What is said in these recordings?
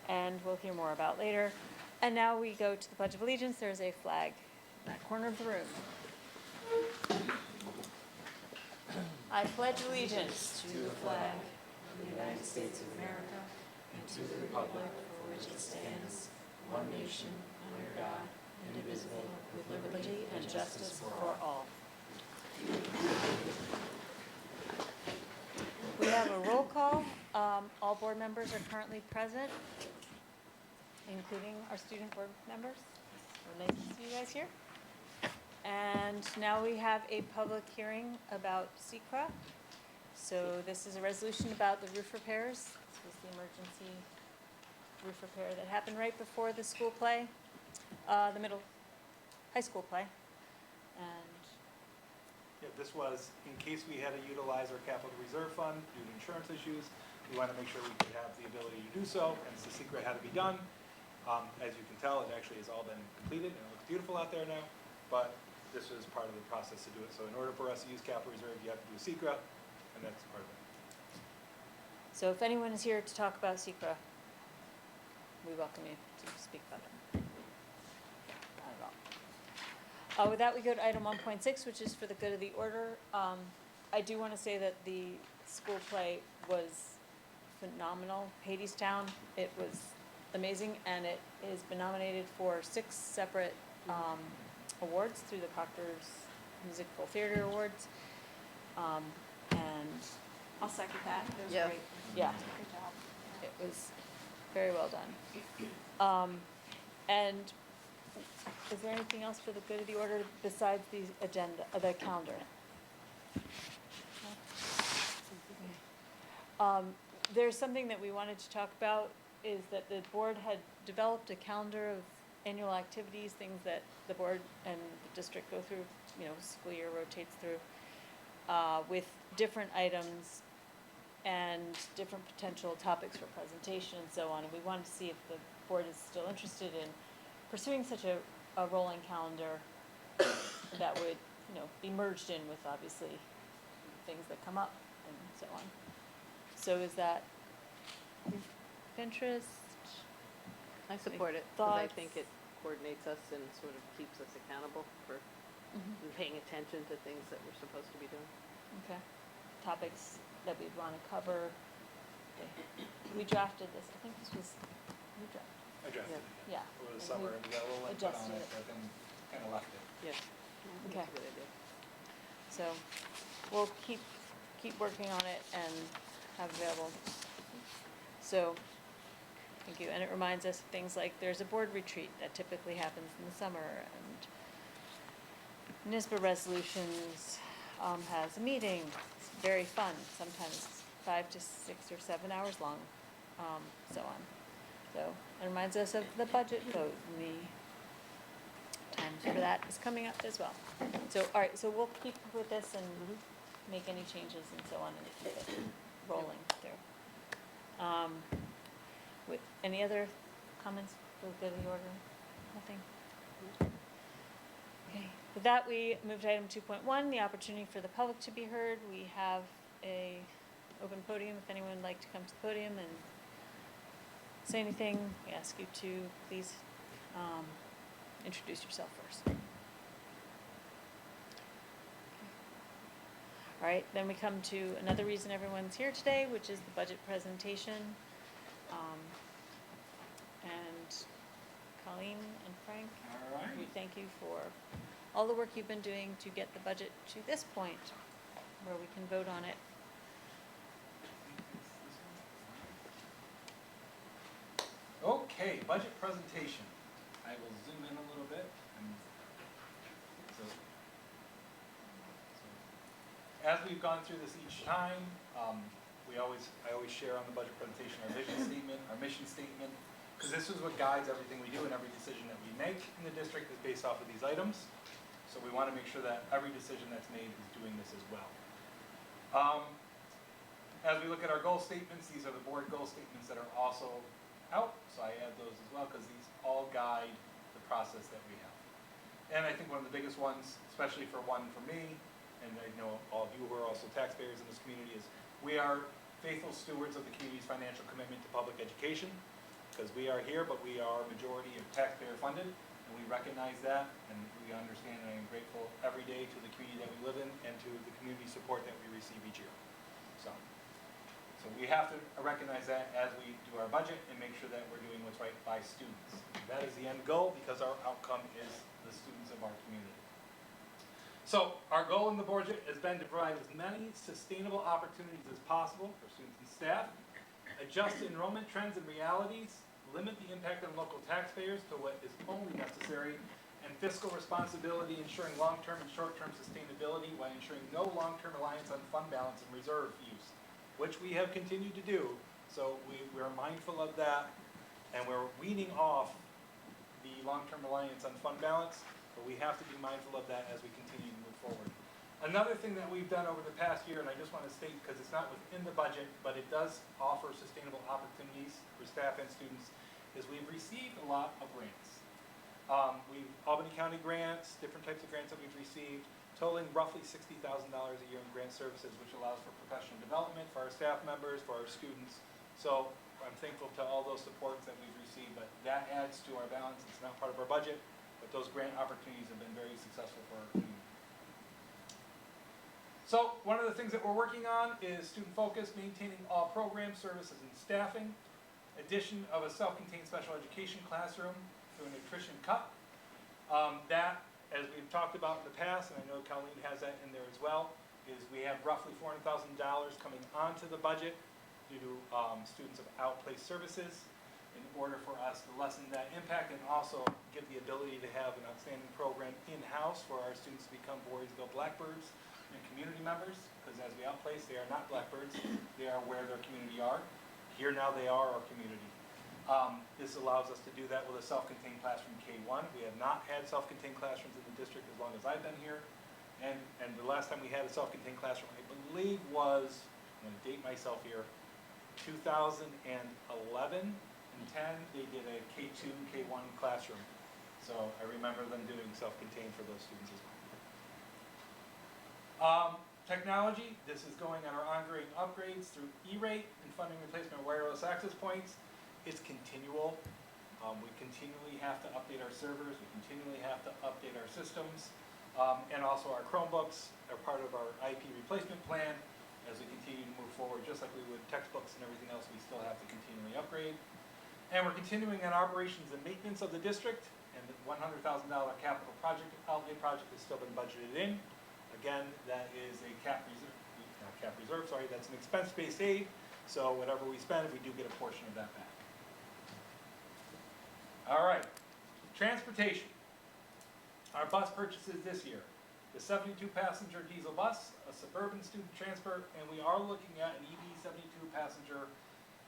and we'll hear more about later. And now we go to the Pledge of Allegiance. There's a flag in that corner of the room. I pledge allegiance to the flag of the United States of America and to the republic for which it stands, one nation, under God, indivisible, with liberty and justice for all. We have a roll call. All board members are currently present, including our student board members. So nice to see you guys here. And now we have a public hearing about SECRA. So this is a resolution about the roof repairs. This was the emergency roof repair that happened right before the school play, the high school play. And yeah, this was in case we had to utilize our capital reserve fund due to insurance issues. We want to make sure we could have the ability to do so, and the SECRA had to be done. As you can tell, it actually has all been completed, and it looks beautiful out there now, but this was part of the process to do it. So in order for us to use capital reserve, you have to do a SECRA, and that's part of it. so if anyone is here to talk about SECRA, we welcome you to speak about it. Not at all. With that, we go to item 1.6, which is for the good of the order. I do want to say that the school play was phenomenal. Hadestown, it was amazing, and it has been nominated for 6 separate awards through the Proctor's Musical Theater Awards. And I'll second that. It was great. Yeah. Good job. It was very well done. And is there anything else for the good of the order besides the agenda, the calendar? There's something that we wanted to talk about, is that the board had developed a calendar of annual activities, things that the board and the district go through, school year rotates through, with different items and different potential topics for presentation and so on. And we wanted to see if the board is still interested in pursuing such a rolling calendar that would, be merged in with obviously things that come up and so on. So is that of interest? I support it, because I think it coordinates us and sort of keeps us accountable for paying attention to things that we're supposed to be doing. Okay. Topics that we'd want to cover. Okay. We drafted this. I think this was, you drafted. I drafted it. Yeah. Over the summer, and we got a little input on it, but then kind of left it. Yeah. Okay. That's a good idea. So we'll keep working on it and have available. So, thank you. And it reminds us of things like there's a board retreat that typically happens in the summer, and NISBA resolutions has a meeting. It's very fun. Sometimes 5 to 6 or 7 hours long, so on. So it reminds us of the budget vote, and the time for that is coming up as well. So, all right, so we'll keep with this and make any changes and so on, and keep it rolling through. With any other comments for the good of the order? Nothing? Okay. With that, we move to item 2.1, the opportunity for the public to be heard. We have a open podium. If anyone would like to come to the podium and say anything, we ask you to please introduce yourself first. All right, then we come to another reason everyone's here today, which is the budget presentation. And Colleen and Frank, All right. we thank you for all the work you've been doing to get the budget to this point where we can vote on it. Okay, budget presentation. I will zoom in a little bit. As we've gone through this each time, I always share on the budget presentation our vision statement, our mission statement, because this is what guides everything we do, and every decision that we make in the district is based off of these items. So we want to make sure that every decision that's made is doing this as well. As we look at our goal statements, these are the board goal statements that are also out, so I add those as well, because these all guide the process that we have. And I think one of the biggest ones, especially for me, and I know all of you who are also taxpayers in this community, is we are faithful stewards of the community's financial commitment to public education. because we are here, but we are majority of taxpayer funded, and we recognize that, and we understand and I'm grateful every day to the community that we live in and to the community support that we receive each year. So we have to recognize that as we do our budget and make sure that we're doing what's right by students. That is the end goal, because our outcome is the students of our community. So our goal in the budget has been to provide as many sustainable opportunities as possible for students and staff, adjust to enrollment trends and realities, limit the impact on local taxpayers to what is only necessary, and fiscal responsibility, ensuring long-term and short-term sustainability while ensuring no long-term reliance on fund balance and reserve use, which we have continued to do. So we're mindful of that, and we're weaning off the long-term reliance on fund balance, but we have to be mindful of that as we continue to move forward. Another thing that we've done over the past year, and I just want to state because it's not within the budget, but it does offer sustainable opportunities for staff and students, is we've received a lot of grants. Albany County grants, different types of grants that we've received, totaling roughly $60,000 a year in grant services, which allows for professional development for our staff members, for our students. So I'm thankful to all those supports that we've received, but that adds to our balance. It's not part of our budget, but those grant opportunities have been very successful for our community. So one of the things that we're working on is student focus, maintaining all programs, services, and staffing, addition of a self-contained special education classroom through a nutrition cup. That, as we've talked about in the past, and I know Colleen has that in there as well, is we have roughly $400,000 coming onto the budget due to students of outplaced services in order for us to lessen that impact and also give the ability to have an outstanding program in-house for our students to become Voorheesville Blackbirds and community members, because as we outplace, they are not Blackbirds, they are where their community are. Here now they are our community. This allows us to do that with a self-contained classroom K1. We have not had self-contained classrooms in the district as long as I've been here. And the last time we had a self-contained classroom, I believe was, I'm going to date myself here, 2011 and 10, they did a K2, K1 classroom. So I remember them doing self-contained for those students as well. Technology, this is going on our ongoing upgrades through E-rate and funding replacement wireless access points. It's continual. We continually have to update our servers. We continually have to update our systems. And also our Chromebooks are part of our IP replacement plan as we continue to move forward. Just like we would textbooks and everything else, we still have to continually upgrade. And we're continuing on operations and maintenance of the district, and the $100,000 capital project outlay project has still been budgeted in. Again, that is a that's an expense-based aid, so whatever we spend, we do get a portion of that back. All right, transportation. Our bus purchases this year. The 72-passenger diesel bus, a suburban student transfer, and we are looking at an EV 72-passenger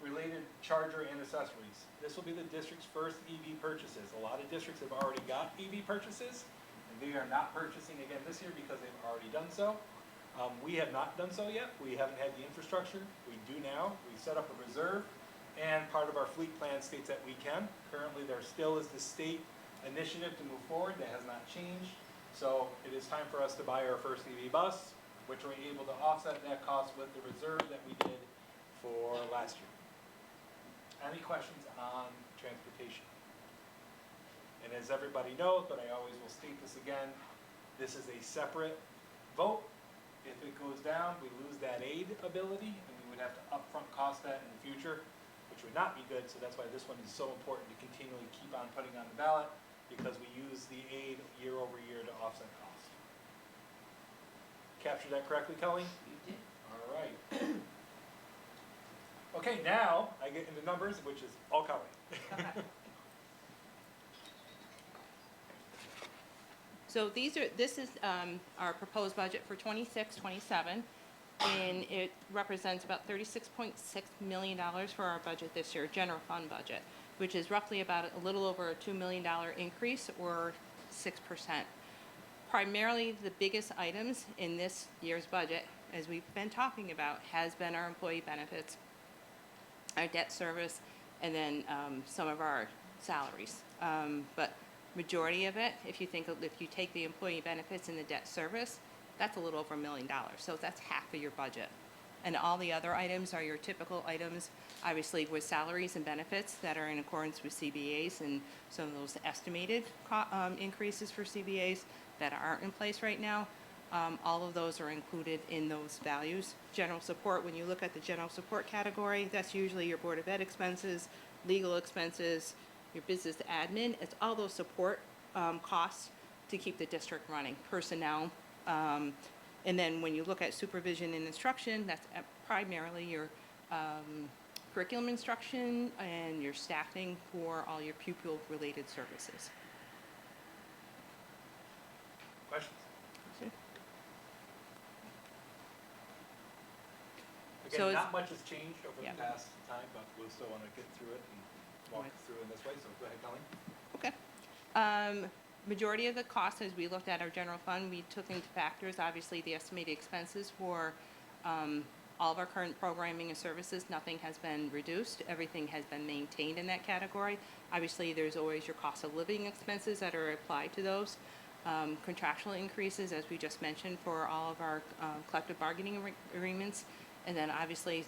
related charger and accessories. This will be the district's first EV purchases. A lot of districts have already got EV purchases, and they are not purchasing again this year because they've already done so. We have not done so yet. We haven't had the infrastructure. We do now. We set up a reserve, and part of our fleet plan states that we can. Currently, there still is the state initiative to move forward. That has not changed. So it is time for us to buy our first EV bus, which we're able to offset that cost with the reserve that we did for last year. Any questions on transportation? And as everybody knows, but I always will state this again, this is a separate vote. If it goes down, we lose that aid ability, and we would have to upfront cost that in the future, which would not be good. So that's why this one is so important to continually keep on putting on the ballot, because we use the aid year over year to offset cost. Capture that correctly, Kelly? You did. All right. Okay, now I get into numbers, which is all Kelly. Okay. So this is our proposed budget for 26-27, and it represents about $36.6 million for our budget this year, general fund budget, which is roughly about a little over a $2 million increase, or 6%. Primarily, the biggest items in this year's budget, as we've been talking about, has been our employee benefits, our debt service, and then some of our salaries. But majority of it, if you take the employee benefits and the debt service, that's a little over $1 million. So that's half of your budget. And all the other items are your typical items, obviously with salaries and benefits that are in accordance with CBAs and some of those estimated increases for CBAs that aren't in place right now. All of those are included in those values. General support, when you look at the general support category, that's usually your Board of Ed expenses, legal expenses, your business admin. It's all those support costs to keep the district running, personnel. And then when you look at supervision and instruction, that's primarily your curriculum instruction and your staffing for all your pupil-related services. Questions? So Again, it's- not much has changed over Yeah. the past time, but we'll still want to get through it and walk Right. through in this way, so go ahead, Colleen. Okay. Majority of the costs, as we looked at our general fund, we took into factors, obviously, the estimated expenses for all of our current programming and services. Nothing has been reduced. Everything has been maintained in that category. Obviously, there's always your cost of living expenses that are applied to those. Contractual increases, as we just mentioned, for all of our collective bargaining agreements. And then obviously,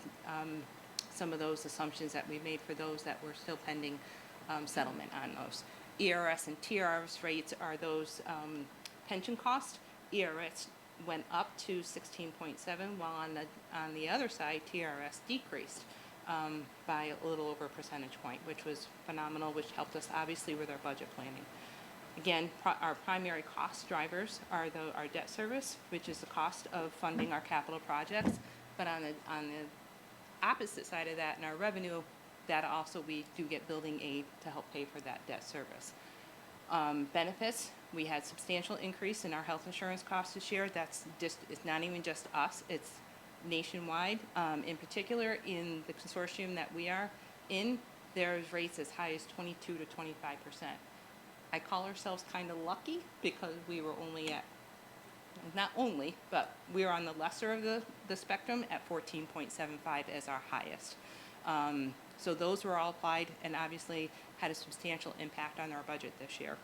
some of those assumptions that we made for those that were still pending settlement on those. ERS and TRS rates are those pension costs. ERS went up to 16.7, while on the other side, TRS decreased by a little over a percentage point, which was phenomenal, which helped us obviously with our budget planning. Again, our primary cost drivers are our debt service, which is the cost of funding our capital projects. But on the opposite side of that, in our revenue, that also we do get building aid to help pay for that debt service. Benefits, we had substantial increase in our health insurance costs this year. That's just, it's not even just us, it's nationwide. In particular, in the consortium that we are in, there's rates as high as 22 to 25%. I call ourselves kind of lucky because we were only at, not only, but we were on the lesser of the spectrum at 14.75 as our highest. So those were all applied and obviously had a substantial impact on our budget this year.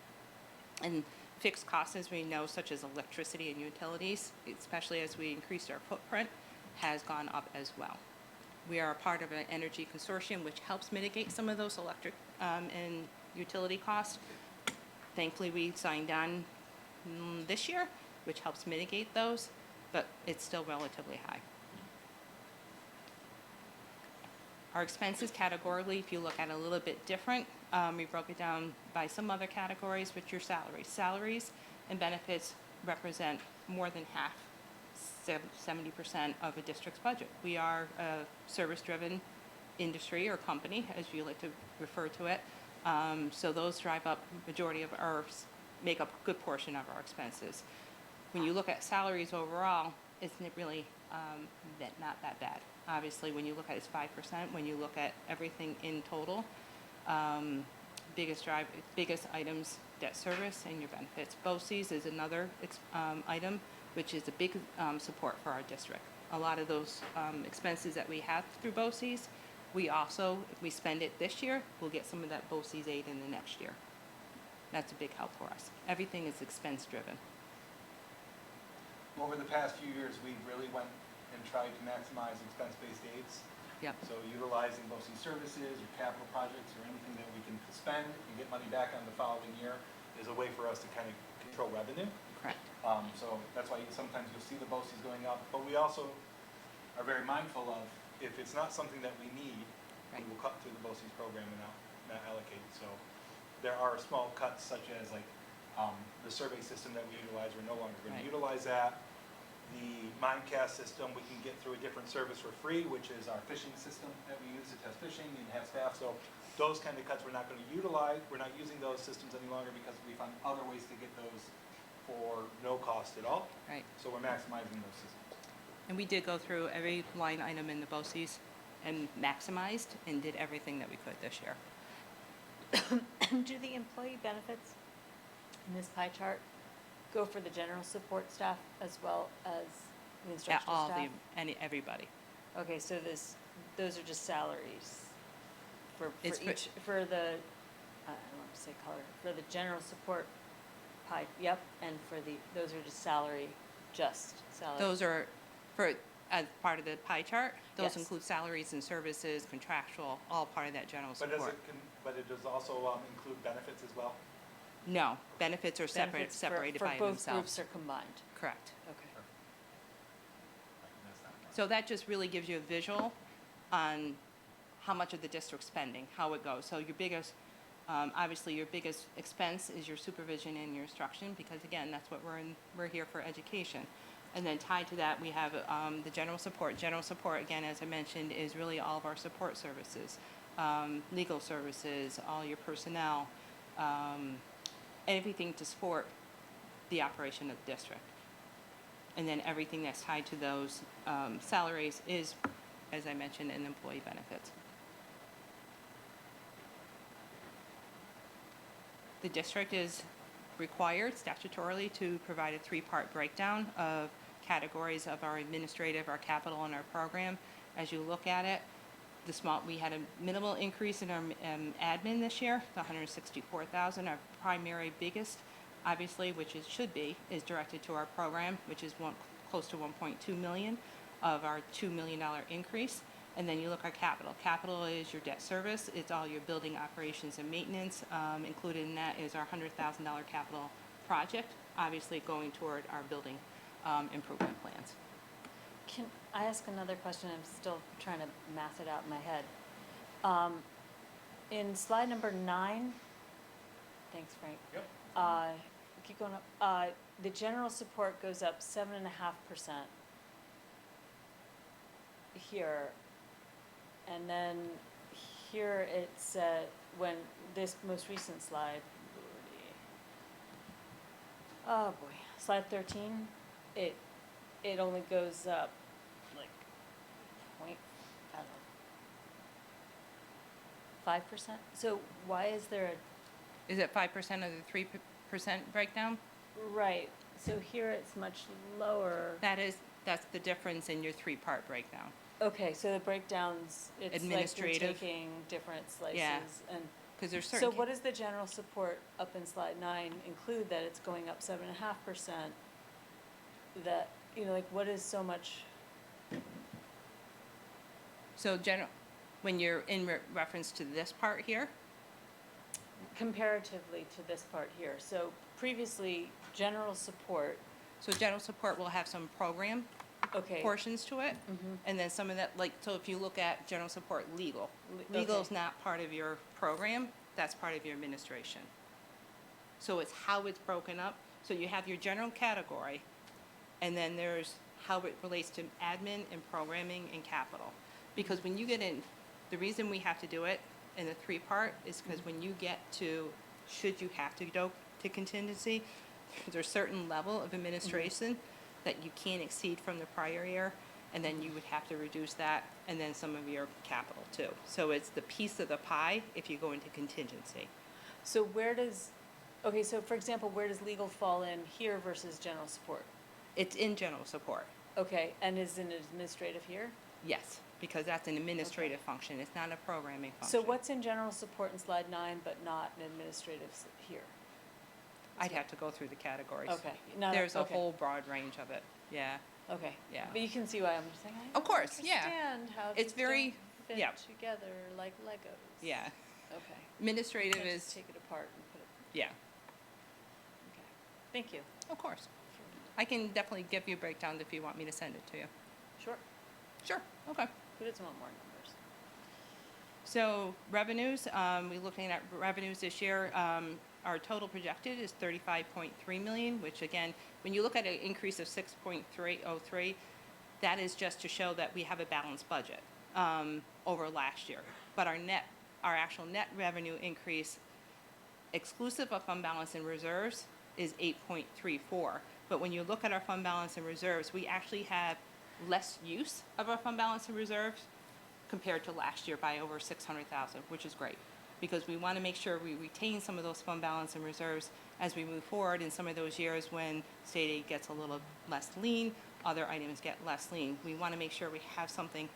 And fixed costs, as we know, such as electricity and utilities, especially as we increased our footprint, has gone up as well. We are a part of an energy consortium which helps mitigate some of those electric and utility costs. Thankfully, we signed on this year, which helps mitigate those, but it's still relatively high. Our expenses categorically, if you look at it a little bit different, we broke it down by some other categories, which are salaries. Salaries and benefits represent more than half, 70% of a district's budget. We are a service-driven industry or company, as you like to refer to it. So those drive up majority of make up a good portion of our expenses. When you look at salaries overall, it's really not that bad. Obviously, when you look at it, it's 5%. When you look at everything in total, biggest items, debt service and your benefits. BOCES is another item, which is a big support for our district. A lot of those expenses that we have through BOCES, we also, if we spend it this year, we'll get some of that BOCES aid in the next year. That's a big help for us. Everything is expense driven. Over the past few years, we really went and tried to maximize expense-based aids. Yep. So utilizing BOCES services or capital projects or anything that we can spend and get money back on the following year is a way for us to kind of control revenue. Correct. So that's why sometimes you'll see the BOCES going up, but we also are very mindful of if it's not something that we need, Right. we will cut through the BOCES program and not allocate. So there are small cuts such as like the survey system that we utilize, we're no longer going Right. to utilize that. The Mindcast system, we can get through a different service for free, which is our phishing system that we use to test phishing and have staff. So those kind of cuts we're not going to utilize. We're not using those systems any longer because we found other ways to get those for no cost at all. Right. So we're maximizing those systems. And we did go through every line item in the BOCES and maximized and did everything that we could this year. Do the employee benefits in this pie chart go for the general support staff as well as the instructional staff? Everybody. Okay, so those are just salaries for It's for- each, for the, I don't want to say color, for the general support pie, yep, and for those are just salary. Those are, for as part of the pie chart. Those Yes. include salaries and services, contractual, all part of that general But does support. but it does also include benefits as well? No, benefits are Benefits for- separated by For both themselves. groups are combined. Correct. Okay. So that just really gives you a visual on how much of the district's spending, how it goes. So your biggest, obviously your biggest expense is your supervision and your instruction, because again, that's what we're here for education. And then tied to that, we have the general support. General support, again, as I mentioned, is really all of our support services, legal services, all your personnel, everything to support the operation of the district. And then everything that's tied to those salaries is, as I mentioned, in employee benefits. The district is required statutorily to provide a three-part breakdown of categories of our administrative, our capital, and our program. As you look at it, we had a minimal increase in our admin this year, the $164,000. Our primary biggest, obviously, which it should be, is directed to our program, which is close to 1.2 million of our $2 million increase. And then you look at capital. Capital is your debt service. It's all your building operations and maintenance. Included in that is our $100,000 capital project, obviously going toward our building improvement plans. Can I ask another question? I'm still trying to math it out in my head. In slide number 9, thanks, Frank. Yep. Keep going up. The general support goes up 7.5% here. And then here it said, when this most recent slide, oh boy, slide 13, it only goes up like point, I don't know, 5%? So why is there Is it 5% of the 3% breakdown? right, so here it's much lower. That's the difference in your three-part breakdown. Okay, so the breakdowns, it's like you're Administrative. taking different slices Yeah. and. Because there's So certain. what does the general support up in slide 9 include, that it's going up 7.5%? That, like what is so much, So when you're in reference to this part here, comparatively to this part here? So previously, general support, so general support will have some program okay. portions to it. Mhm. And then some of that, like, so if you look at general support legal, Le- legal's okay. not part of your program, that's part of your administration. So it's how it's broken up. So you have your general category, and then there's how it relates to admin and programming and capital. Because when you get in, the reason we have to do it in the three-part is because when you get to, should you have to go to contingency, there's a certain level of administration that you can't exceed from the prior year, and then you would have to reduce that, and then some of your capital too. So it's the piece of the pie if you go into contingency. So so for example, where does legal fall in here versus general support? It's in general support, Okay, and is it administrative here? yes, because that's an administrative function, it's not a programming function. So what's in general support in slide 9 but not in administrative here? I'd have to go through the categories. Okay. No, There's a okay. whole broad range of it, yeah. Okay. Yeah. But you can see why I'm just saying, I Of course, yeah. understand how It's these very- don't yeah. fit together like Legos. Yeah, Okay. administrative Can't just is, take it apart and put it, yeah, okay. Thank you. of course. I can definitely give you a breakdown if you want me to send it to you. Sure. Sure, okay. Who doesn't want more numbers? So revenues, we're looking at revenues this year. Our total projected is 35.3 million, which again, when you look at an increase of 6.303, that is just to show that we have a balanced budget over last year. But our actual net revenue increase, exclusive of fund balance and reserves, is 8.34. But when you look at our fund balance and reserves, we actually have less use of our fund balance and reserves compared to last year by over 600,000, which is great, because we want to make sure we retain some of those fund balance and reserves as we move forward in some of those years when state aid gets a little less lean, other items get less lean. We want to make sure we have something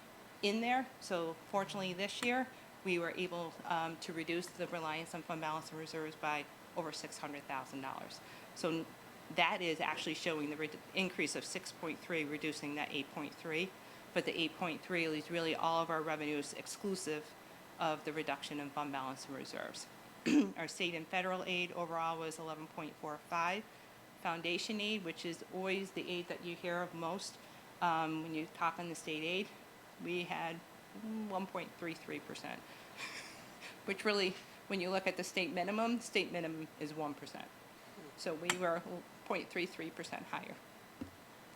in there. So fortunately this year, we were able to reduce the reliance on fund balance and reserves by over $600,000. So that is actually showing the increase of 6.3, reducing that 8.3. but the 8.3 is really all of our revenues exclusive of the reduction in fund balance and reserves. Our state and federal aid overall was 11.45. Foundation aid, which is always the aid that you hear of most when you talk on the state aid, we had 1.33%, which really, when you look at the state minimum is 1%. So we were 0.33% higher.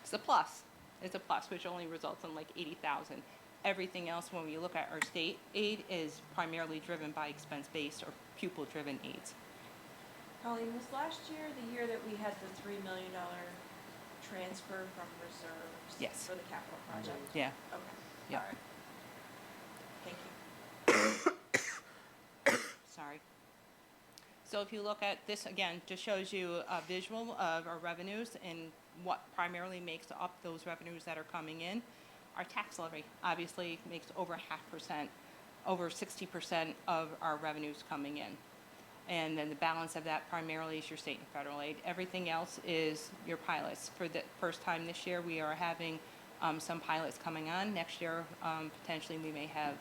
It's a plus. It's a plus, which only results in like 80,000. Everything else, when we look at our state aid, is primarily driven by expense-based or pupil-driven aids. Colleen, was last year the year that we had the $3 million transfer from reserves? Yes. For the capital project? Yeah. Okay, Yeah. all right. Thank you. Sorry. So if you look at this, again, just shows you a visual of our revenues and what primarily makes up those revenues that are coming in. Our tax levy obviously makes over 0.5%, over 60% of our revenues coming in. And then the balance of that primarily is your state and federal aid. Everything else is your pilots. For the first time this year, we are having some pilots coming on. Next year, potentially we may have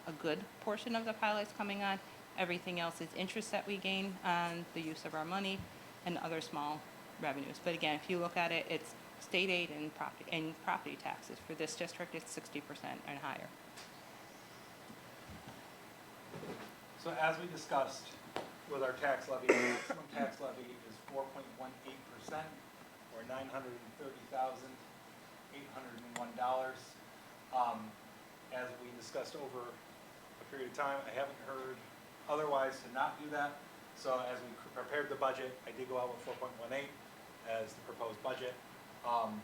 a good portion of the pilots coming on. Everything else is interest that we gain on the use of our money and other small revenues. But again, if you look at it, it's state aid and property taxes. For this district, it's 60% and higher. So as we discussed with our tax levy, the maximum tax levy is 4.18%, or $930,801. As we discussed over a period of time, I haven't heard otherwise to not do that. So as we prepared the budget, I did go out with 4.18 as the proposed budget. And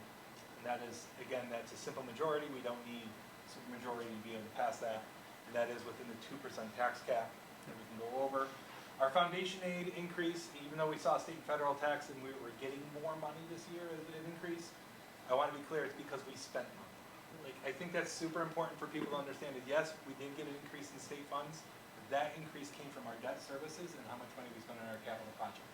that is, again, that's a simple majority. We don't need super majority to be able to pass that. And that is within the 2% tax cap that we can go over. Our foundation aid increase, even though we saw state and federal tax and we were getting more money this year as an increase, I want to be clear, it's because we spent money. Like, I think that's super important for people to understand that yes, we did get an increase in state funds, but that increase came from our debt services and how much money we spent on our capital project.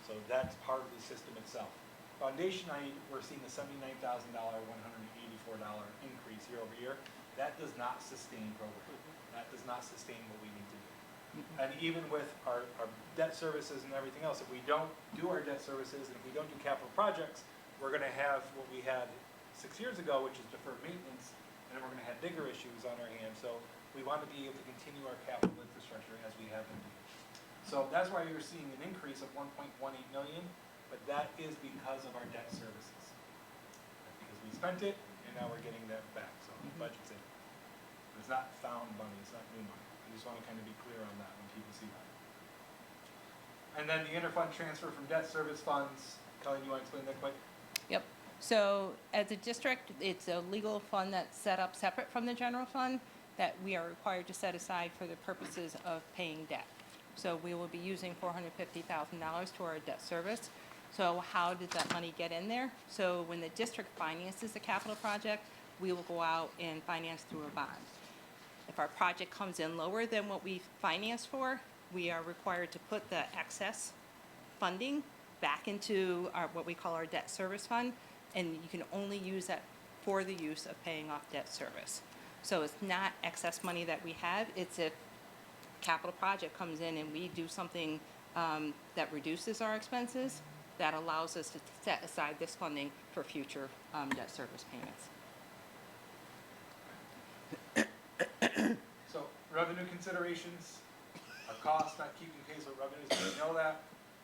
So that's part of the system itself. Foundation aid, we're seeing a $79,000, $184 increase year over year. That does not sustain program. That does not sustain what we need to do. And even with our debt services and everything else, if we don't do our debt services and if we don't do capital projects, we're going to have what we had 6 years ago, which is deferred maintenance, and then we're going to have bigger issues on our hands. So we want to be able to continue our capital infrastructure as we have been doing. So that's why you're seeing an increase of 1.18 million, but that is because of our debt services. Because we spent it, and now we're getting that back. So the budget's in. It's not found money, it's not new money. I just want to kind of be clear on that when people see that. And then the interfund transfer from debt service funds. Colleen, you want to explain that quick? Yep. So as a district, it's a legal fund that's set up separate from the general fund that we are required to set aside for the purposes of paying debt. So we will be using $450,000 to our debt service. So how does that money get in there? So when the district finances a capital project, we will go out and finance through a bond. If our project comes in lower than what we financed for, we are required to put the excess funding back into our, what we call our debt service fund, and you can only use that for the use of paying off debt service. So it's not excess money that we have, it's if capital project comes in and we do something that reduces our expenses, that allows us to set aside this funding for future debt service payments. So revenue considerations, our costs not keeping pace with revenues, we know that.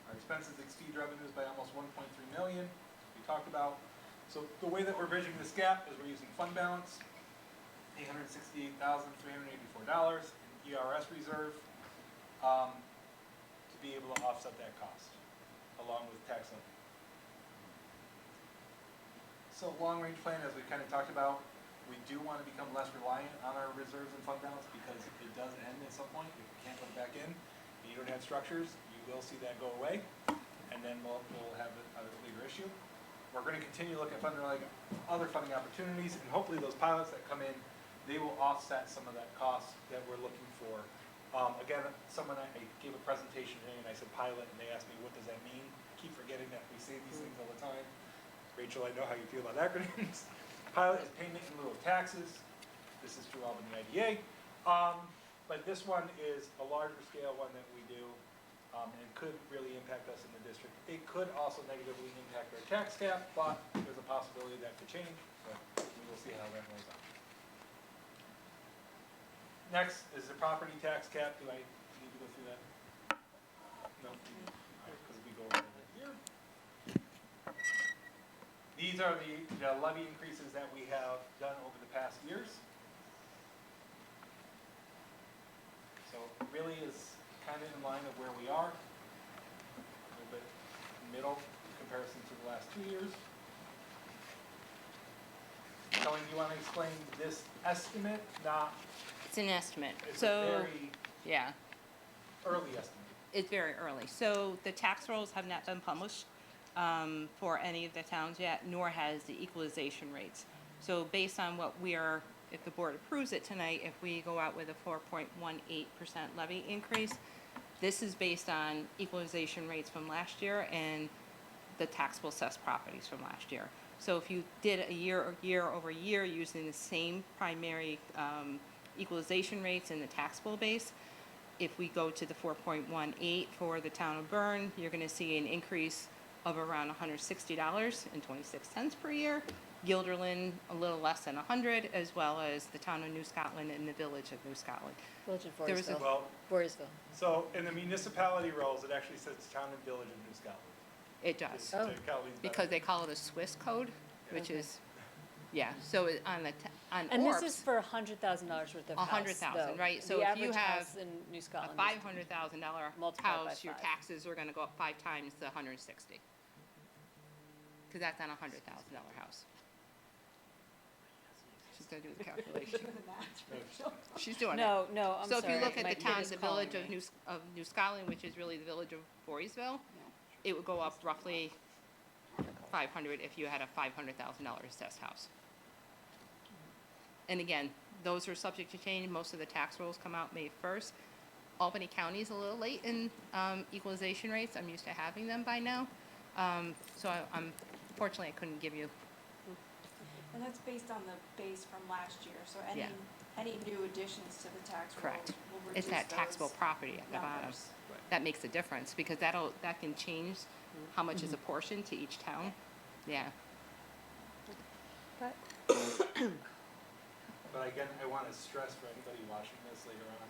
Our expenses exceed revenues by almost 1.3 million, we talked about. So the way that we're bridging this gap is we're using fund balance, $868,384 in ERS reserve to be able to offset that cost, along with tax levy. So long-range plan, as we kind of talked about, we do want to become less reliant on our reserves and fund balance because it does end at some point. If we can't put it back in, and you don't have structures, you will see that go away, and then we'll have a bigger issue. We're going to continue to look at other funding opportunities, and hopefully those pilots that come in, they will offset some of that cost that we're looking for. Again, I gave a presentation today, and I said pilot, and they asked me, what does that mean? I keep forgetting that we say these things all the time. Rachel, I know how you feel about acronyms. Pilot is payment in lieu of taxes. This is through Albany IDA. But this one is a larger scale one that we do, and could really impact us in the district. It could also negatively impact our tax cap, but there's a possibility that could change, so we will see how that rolls out. Next is the property tax cap. Do I need to go through that? No, because we go over it here. These are the levy increases that we have done over the past years. So it really is kind of in line of where we are. A little bit middle in comparison to the last 2 years. Kelly, do you want to explain this estimate? Not, It's an estimate. it's a So, very yeah, early estimate. it's very early. So the tax rolls have not been published for any of the towns yet, nor has the equalization rates. So based on what we are, if the board approves it tonight, if we go out with a 4.18% levy increase, this is based on equalization rates from last year and the taxable assessed properties from last year. So if you did a year over year using the same primary equalization rates in the taxable base, if we go to the 4.18 for the town of Bern, you're going to see an increase of around $160.26 per year. Guilderland, a little less than 100, as well as the town of New Scotland and the village of New Scotland. Village of There was a- Voorheesville. Well, Voorheesville. so in the municipality rolls, it actually says town and village of New Scotland. It does, Just Oh. to Kelly's because benefit. they call it a Swiss code, which Okay. is, yeah, so on on And this is ORPS, for $100,000 worth of house, 100,000, though. right? So The if average you have house in New a Scotland is $500,000 multiplied by house, your 5. taxes are gonna go up 5 times the 160. Because that's on a $100,000 house. She's gonna do the calculation. She's doing it. No, no, I'm sorry. So if you look at My the kid town, is the calling village me. of New Scotland, which is really the village of Voorheesville, it would go up roughly 500 if you had a $500,000 assessed house. And again, those are subject to change. Most of the tax rolls come out May 1st. Albany County is a little late in equalization rates. I'm used to having them by now. So unfortunately, I couldn't give you, And that's based on the base from last year, so Yeah. any new additions to the tax roll correct. will reduce It's that taxable those property at the bottom. numbers. That makes a difference because that can change how much is apportioned to each town. Yeah. But But again, I want to stress for anybody watching this later on,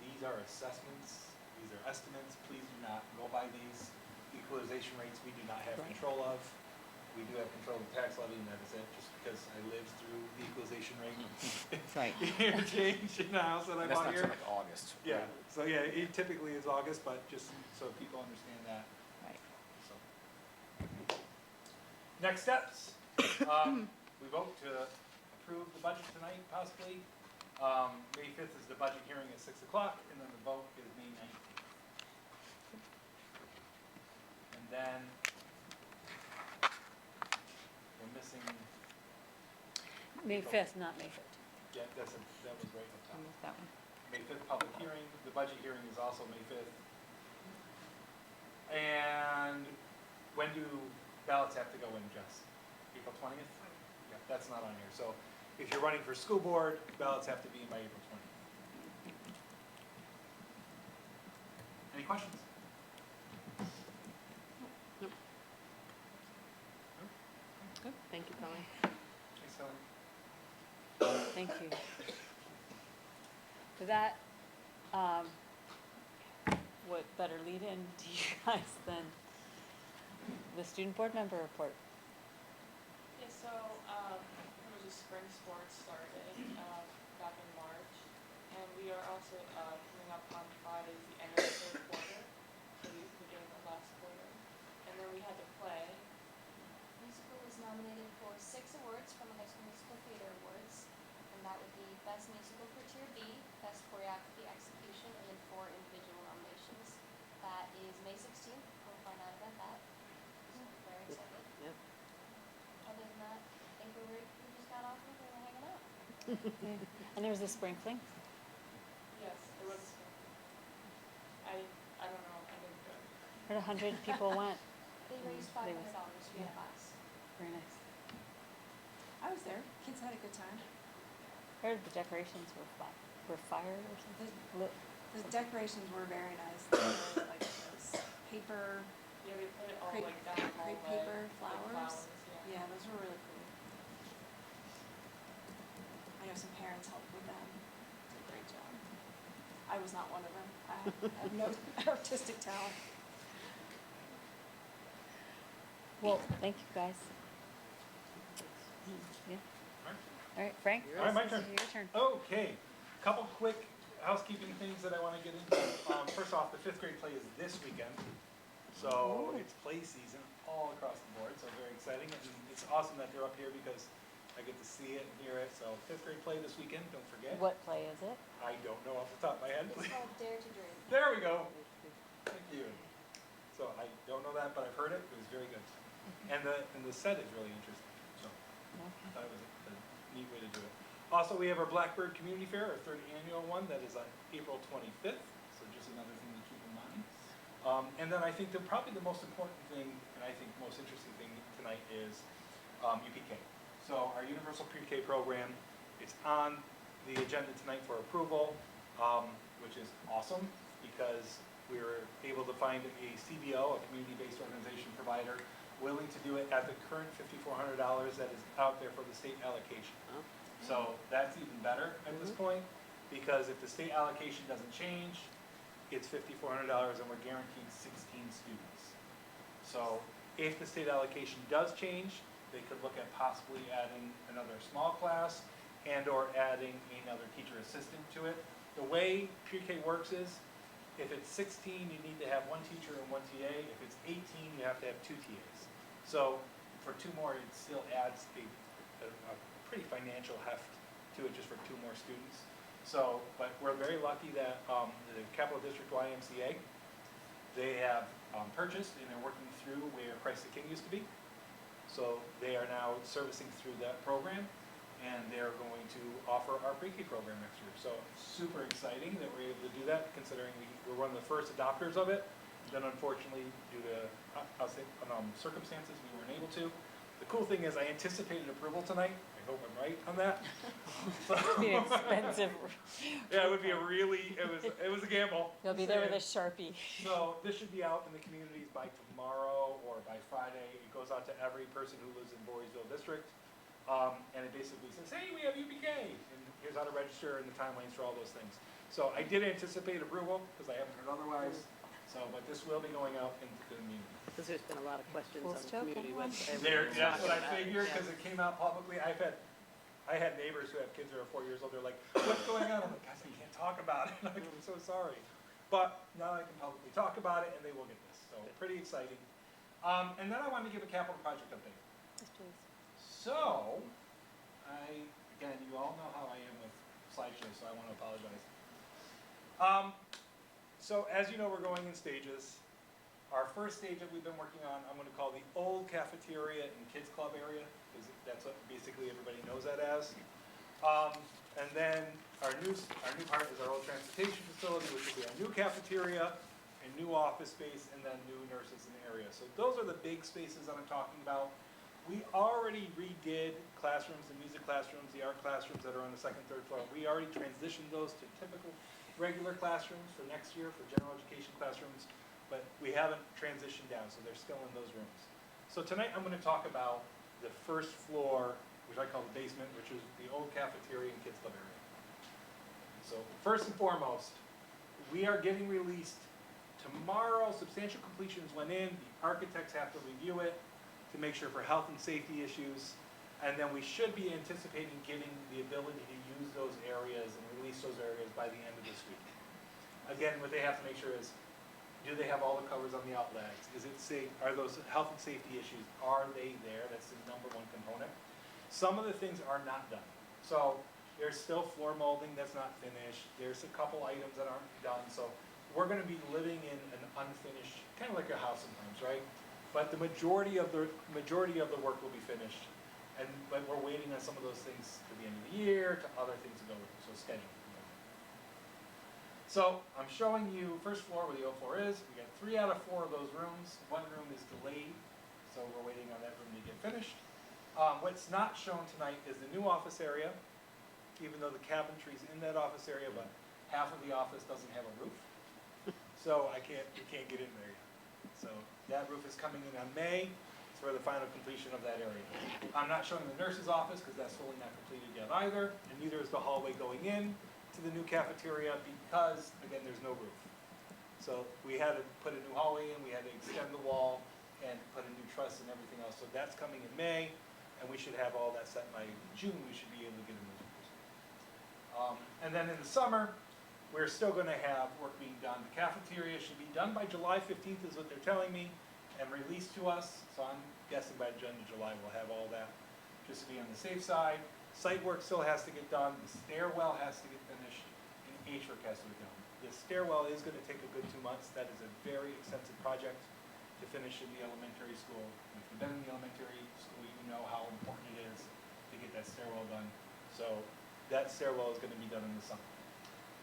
these are assessments, these are estimates, please do not go by these. Equalization rates, we do not have Right. control of. We do have control of the tax levy, and that is it, just because I lived through the equalization rate. Right. Year change in the house that I That's bought not here. till like August. Yeah, so yeah, it typically is August, but just so people understand that, Right. so. Next steps, we vote to approve the budget tonight possibly. May 5th is the budget hearing at 6 o'clock, and then the vote is May 9th. And then we're missing, May 5th, not May 5th. yeah, that was right up I top. missed that one. May 5th public hearing, the budget hearing is also May 5th. And when do ballots have to go in, Jess? April 20th? Yeah, that's not on here. So if you're running for school board, ballots have to be in by April 20th. Any questions? Good, thank you, Colleen. Thanks, Helen. Thank you. For that, what better lead in to you guys than the student board member report? Yeah, so, there was a spring sports started, back in March, and we are also, coming up on Friday, the end of the third quarter, so the beginning of last quarter, and then we had the play. Musical was nominated for 6 awards from the High School Musical Theater Awards, and that would be Best Musical for Tier B, Best Choreography Execution, and then 4 individual nominations. That is May 16th, we'll find out about that. So I'm very excited. Yep. Other than that, I think we just got off and we were hanging out. And there was a sprinkling. Yes, it was, I don't know, I didn't go. Heard 100 people went. They raised They $500 was- for the class. Very nice. I was there. Kids had a good time. Heard the decorations were fire or something? Lit. The decorations were very nice. They were like those paper, Yeah, we put it all crepe, like down the crepe hallway, paper like flowers. yeah. Yeah, those were really cool. I know some parents helped with them. Did a great job. I was not one of them. I have no artistic talent. Well, thank you, guys. Yeah. All right, Frank? All right, my turn. Your turn. Okay, couple quick housekeeping things that I want to get into. First off, the fifth grade play is this weekend. So it's play season all across the board, so very exciting. And it's awesome that they're up here because I get to see it and hear it. So fifth grade play this weekend, don't forget. What play is it? I don't know off the top of my head. It's called Dare to Dream. There we go. Thank you. So I don't know that, but I've heard it. It was very good. And the set is really interesting. So I thought it was a neat way to do it. Also, we have our Blackbird Community Fair, our third annual one, that is on April 25th. So just another thing to keep in mind. And then I think probably the most important thing, and I think most interesting thing tonight is UPK. So our Universal Pre-K program, it's on the agenda tonight for approval, which is awesome because we were able to find a CBO, a community-based organization provider, willing to do it at the current $5,400 that is out there for the state allocation. So that's even better at this point, because if the state allocation doesn't change, it's $5,400 and we're guaranteed 16 students. So if the state allocation does change, they could look at possibly adding another small class and or adding another teacher assistant to it. The way pre-K works is, if it's 16, you need to have one teacher and one TA. If it's 18, you have to have two TAs. So for two more, it still adds a pretty financial heft to it just for two more students. So, but we're very lucky that the Capital District YMCA, they have purchased and they're working through where Christ the King used to be. So they are now servicing through that program, and they're going to offer our pre-K program next year. So super exciting that we're able to do that, considering we're one of the first adopters of it. Then unfortunately, due to circumstances, we weren't able to. The cool thing is I anticipated approval tonight. I hope I'm right on that. It'd be expensive. Yeah, it would be it was a gamble. You'll be there with a Sharpie. So this should be out in the communities by tomorrow or by Friday. It goes out to every person who lives in Voorheesville district. And it basically says, hey, we have UPK, and here's how to register and the timelines for all those things. So I did anticipate approval, because I haven't heard otherwise. So, but this will be going out into the community. Because there's been a lot of questions Full on the stop, community everyone. website. That's what I Talking about it, figured, yeah. because it came out publicly. I had neighbors who have kids that are 4 years old. They're like, what's going on? I'm like, guys, we can't talk about it. I'm like, I'm so sorry. But now I can publicly talk about it, and they will get this. So pretty exciting. And then I wanted to give a capital project update. Yes, please. So, again, you all know how I am with slideshows, so I want to apologize. So as you know, we're going in stages. Our first stage that we've been working on, I'm going to call the old cafeteria and kids club area, because that's what basically everybody knows that as. And then our new part is our old transportation facility, which will be our new cafeteria and new office space, and then new nurses in the area. So those are the big spaces that I'm talking about. We already redid classrooms, the music classrooms, the art classrooms that are on the second, third floor. We already transitioned those to typical regular classrooms for next year for general education classrooms, but we haven't transitioned down, so they're still in those rooms. So tonight I'm going to talk about the first floor, which I call the basement, which is the old cafeteria and kids club area. So first and foremost, we are getting released tomorrow. Substantial completions went in. The architects have to review it to make sure for health and safety issues. And then we should be anticipating getting the ability to use those areas and release those areas by the end of this week. Again, what they have to make sure is, do they have all the covers on the outlets? Is it safe? Are those health and safety issues, are they there? That's the number one component. Some of the things are not done. So there's still floor molding that's not finished. There's a couple items that aren't done. So we're going to be living in an unfinished, kind of like a house sometimes, right? But the majority of the work will be finished. But we're waiting on some of those things for the end of the year, to other things to go with, so scheduling. So I'm showing you first floor where the O4 is. We got 3 out of 4 of those rooms. One room is delayed, so we're waiting on that room to get finished. What's not shown tonight is the new office area, even though the cabinetry's in that office area, but half of the office doesn't have a roof. So you can't get in there yet. So that roof is coming in on May for the final completion of that area. I'm not showing the nurse's office because that's fully not completed yet either, and neither is the hallway going in to the new cafeteria because, again, there's no roof. So we had to put a new hallway in, we had to extend the wall and put a new truss and everything else. So that's coming in May, and we should have all that set by June. We should be able to get in those rooms. And then in the summer, we're still going to have work being done. The cafeteria should be done by July 15th is what they're telling me, and released to us. So I'm guessing by June to July we'll have all that, just to be on the safe side. Site work still has to get done. The stairwell has to get finished, and HVAC has to get done. The stairwell is going to take a good 2 months. That is a very extensive project to finish in the elementary school. If you've been in the elementary school, you know how important it is to get that stairwell done. So that stairwell is going to be done in the summer.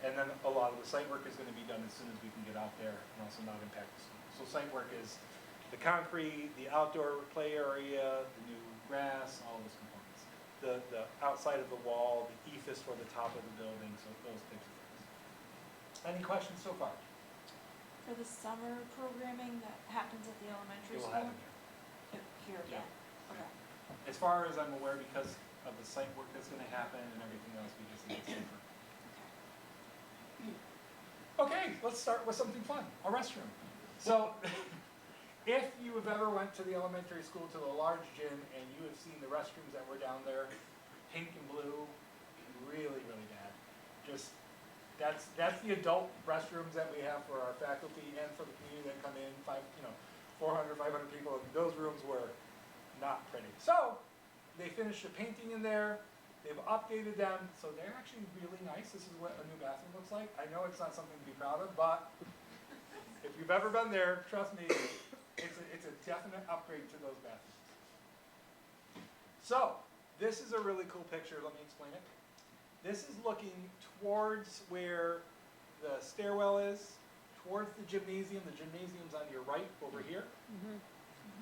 And then a lot of the site work is going to be done as soon as we can get out there and also not impact the school. So site work is the concrete, the outdoor play area, the new grass, all those components. The outside of the wall, the ephes for the top of the building, so those types of things. Any questions so far? For the summer programming that happens at the elementary It will school? happen here. Here again? Yeah. Okay. As far as I'm aware, because of the site work that's going to happen and everything else, we just need to safer. Okay, let's start with something fun, a restroom. So, if you have ever went to the elementary school to the large gym and you have seen the restrooms that were down there, pink and blue, really, really bad. Just, that's the adult restrooms that we have for our faculty and for the community that come in, 400, 500 people, and those rooms were not pretty. So, they finished the painting in there. They've updated them, so they're actually really nice. This is what a new bathroom looks like. I know it's not something to be proud of, but if you've ever been there, trust me, it's a definite upgrade to those bathrooms. So, this is a really cool picture. Let me explain it. This is looking towards where the stairwell is, towards the gymnasium. The gymnasium's on your right over here.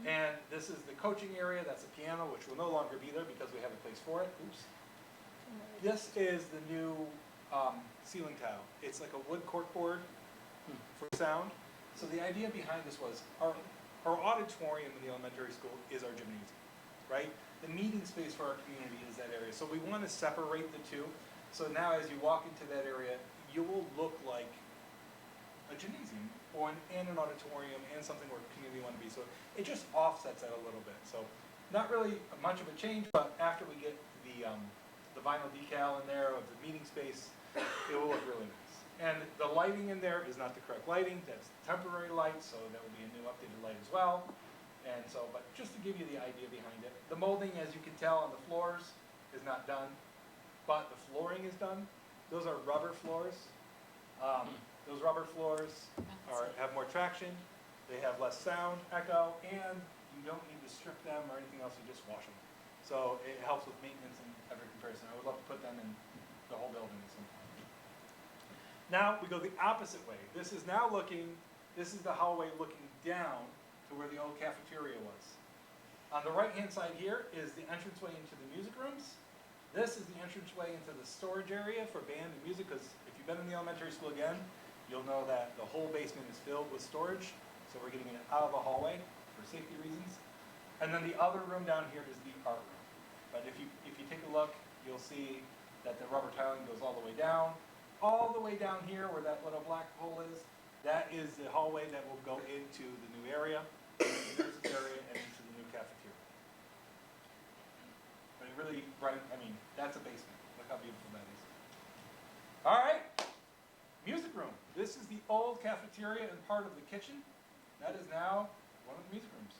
And this is the coaching area. That's the piano, which will no longer be there because we have a place for it. Oops. This is the new ceiling tile. It's like a wood corkboard for sound. So the idea behind this was our auditorium in the elementary school is our gymnasium, right? The meeting space for our community is that area. So we want to separate the two. So now as you walk into that area, you will look like a gymnasium and an auditorium and something where community want to be. So it just offsets that a little bit. So not really much of a change, but after we get the vinyl decal in there of the meeting space, it will look really nice. And the lighting in there is not the correct lighting. That's temporary light, so that will be a new updated light as well. And so, but just to give you the idea behind it, the molding, as you can tell on the floors, is not done, but the flooring is done. Those are rubber floors. Those rubber floors have more traction, they have less sound, echo, and you don't need to strip them or anything else, you just wash them. So it helps with maintenance and every comparison. I would love to put them in the whole building at some point. Now we go the opposite way. This is the hallway looking down to where the old cafeteria was. On the right-hand side here is the entranceway into the music rooms. This is the entranceway into the storage area for band and music, because if you've been in the elementary school again, you'll know that the whole basement is filled with storage, so we're getting it out of the hallway for safety reasons. And then the other room down here is the art room. But if you take a look, you'll see that the rubber tiling goes all the way down here where that little black hole is. That is the hallway that will go into the new area, the nurse's area, and into the new cafeteria. But it really, that's a basement. Look how beautiful that is. All right. Music room. This is the old cafeteria and part of the kitchen. That is now one of the music rooms.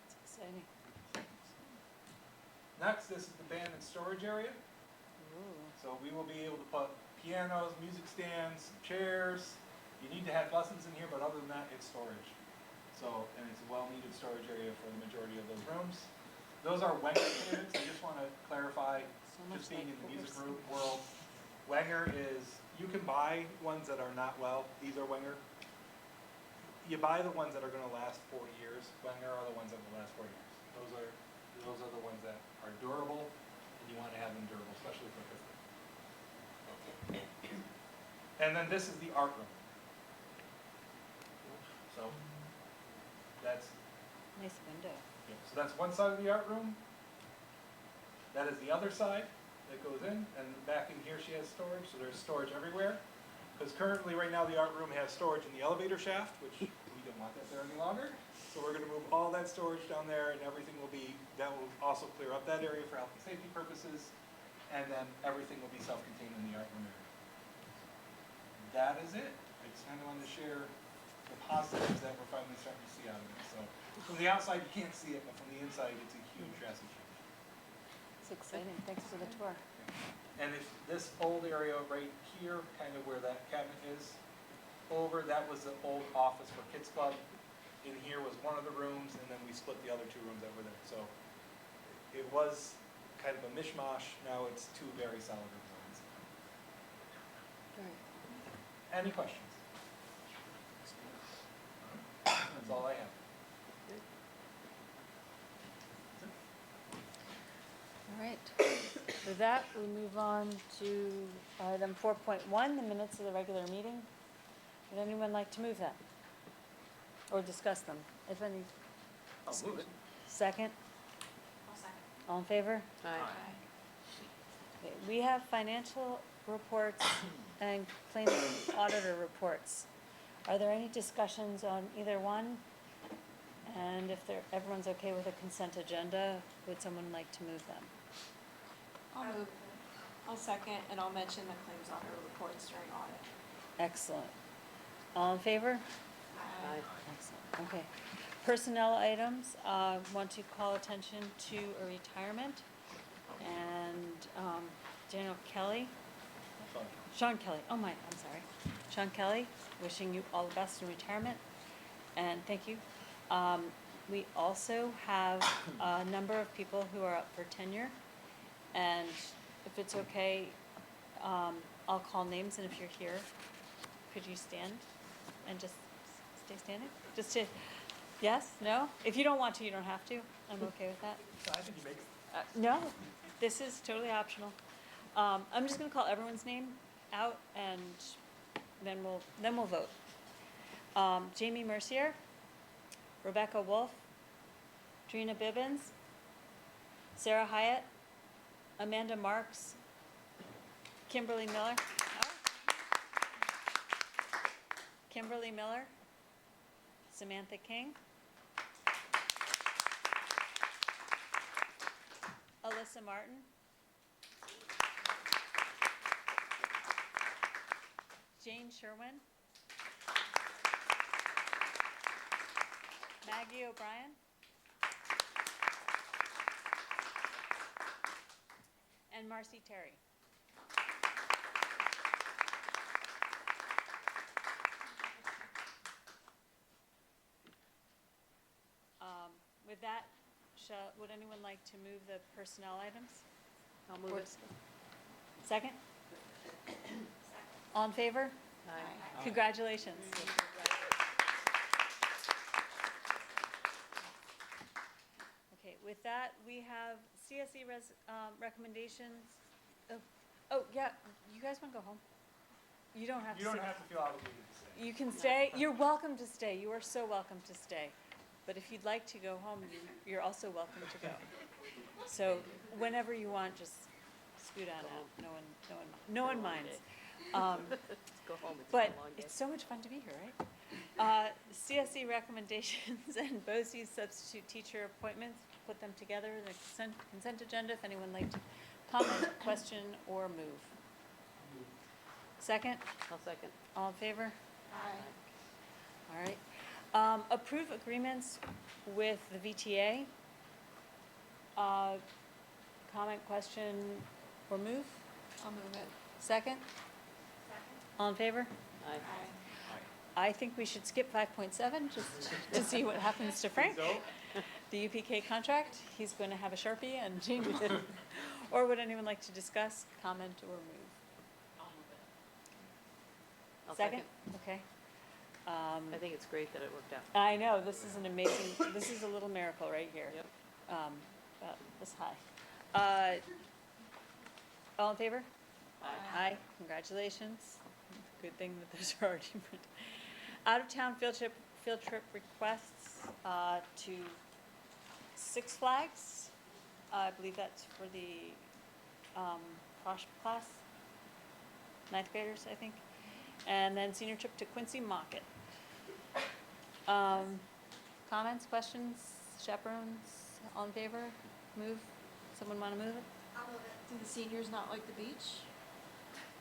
It's exciting. Next, this is the band and storage area. So we will be able to put pianos, music stands, chairs. You need to have lessons in here, but other than that, it's storage. So, and it's a well-needed storage area for the majority of those rooms. Those are Wenger units. I just want to clarify, just being in the music room world, Wenger is, you can buy ones that are not well. These are Wenger. You buy the ones that are going to last 40 years. Wenger are the ones that will last 40 years. Those are the ones that are durable, and you want to have them durable, especially for fifth grade. And then this is the art room. So that's, Nice window. so that's one side of the art room. That is the other side that goes in, and back in here she has storage, so there's storage everywhere. Because currently, right now, the art room has storage in the elevator shaft, which we don't want that there any longer. So we're gonna move all that storage down there, and everything will be, that will also clear up that area for health and safety purposes, and then everything will be self-contained in the art room area. That is it. I just kinda wanted to share the positives that we're finally starting to see out of it. So, from the outside, you can't see it, but from the inside, it's a huge drastic change. It's exciting. Thanks for the tour. And if this old area right here, kind of where that cabinet is, over, that was the old office for Kids Club. In here was one of the rooms, and then we split the other two rooms that were there. So it was kind of a mishmash. Now it's two very solid rooms. Any questions? That's all I have. All right. With that, we move on to item 4.1, the minutes of the regular meeting. Would anyone like to move that? Or discuss them? If any, I'll move it. second? I'll second. All in favor? Aye. Okay, we have financial reports and claimant auditor reports. Are there any discussions on either one? And if everyone's okay with a consent agenda, would someone like to move them? I'll move. I'll second, and I'll mention the claims auditor reports during audit. Excellent. All in favor? Aye. Excellent, okay. Personnel items, want to call attention to a retirement. And Daniel Kelly, Sean Kelly, oh my, I'm sorry. Sean Kelly, wishing you all the best in retirement, and thank you. We also have a number of people who are up for tenure, and if it's okay, I'll call names, and if you're here, could you stand and just stay standing? Just to, yes, no? If you don't want to, you don't have to. I'm okay with that. I think you make it. No, this is totally optional. I'm just gonna call everyone's name out, and then we'll vote. Jamie Mercier, Rebecca Wolf, Trina Bibbins, Sarah Hyatt, Amanda Marks, Kimberly Miller. Kimberly Miller, Samantha King, Alyssa Martin, Jane Sherwin, Maggie O'Brien, and Marcy Terry. With that, would anyone like to move the personnel items? I'll move it. Second? All in favor? Aye. Congratulations. Okay, with that, we have CSE recommendations. Oh, yeah, you guys want to go home? You don't have to. You don't have to feel obligated to stay. You can stay. You're welcome to stay. You are so welcome to stay. But if you'd like to go home, you're also welcome to go. So whenever you want, just scoot on out. No one minds. Let's go home. It's been But a long day. it's so much fun to be here, right? CSE recommendations and BOCES substitute teacher appointments, put them together in the consent agenda if anyone would like to comment, question, or move. Second? I'll second. All in favor? Aye. All right. Approve agreements with the VTA. Comment, question, or move? I'll move it. Second? All in favor? Aye. Aye. I think we should skip 5.7 just to see what happens to Frank. So, The UPK contract, he's going to have a Sharpie and change it. Or would anyone like to discuss, comment, or move? I'll Second? Okay. I think it's great that it worked out. I know, this is an amazing, this is a little miracle right here. Yep. about this high. All in favor? Aye, congratulations. Good thing that those are already printed. Out-of-town field trip requests to Six Flags. I believe that's for the Posh class, ninth graders, I think. And then senior trip to Quincy Market. Comments, questions, chaperones, all in favor? Move? Someone want to move it? Do the seniors not like the beach?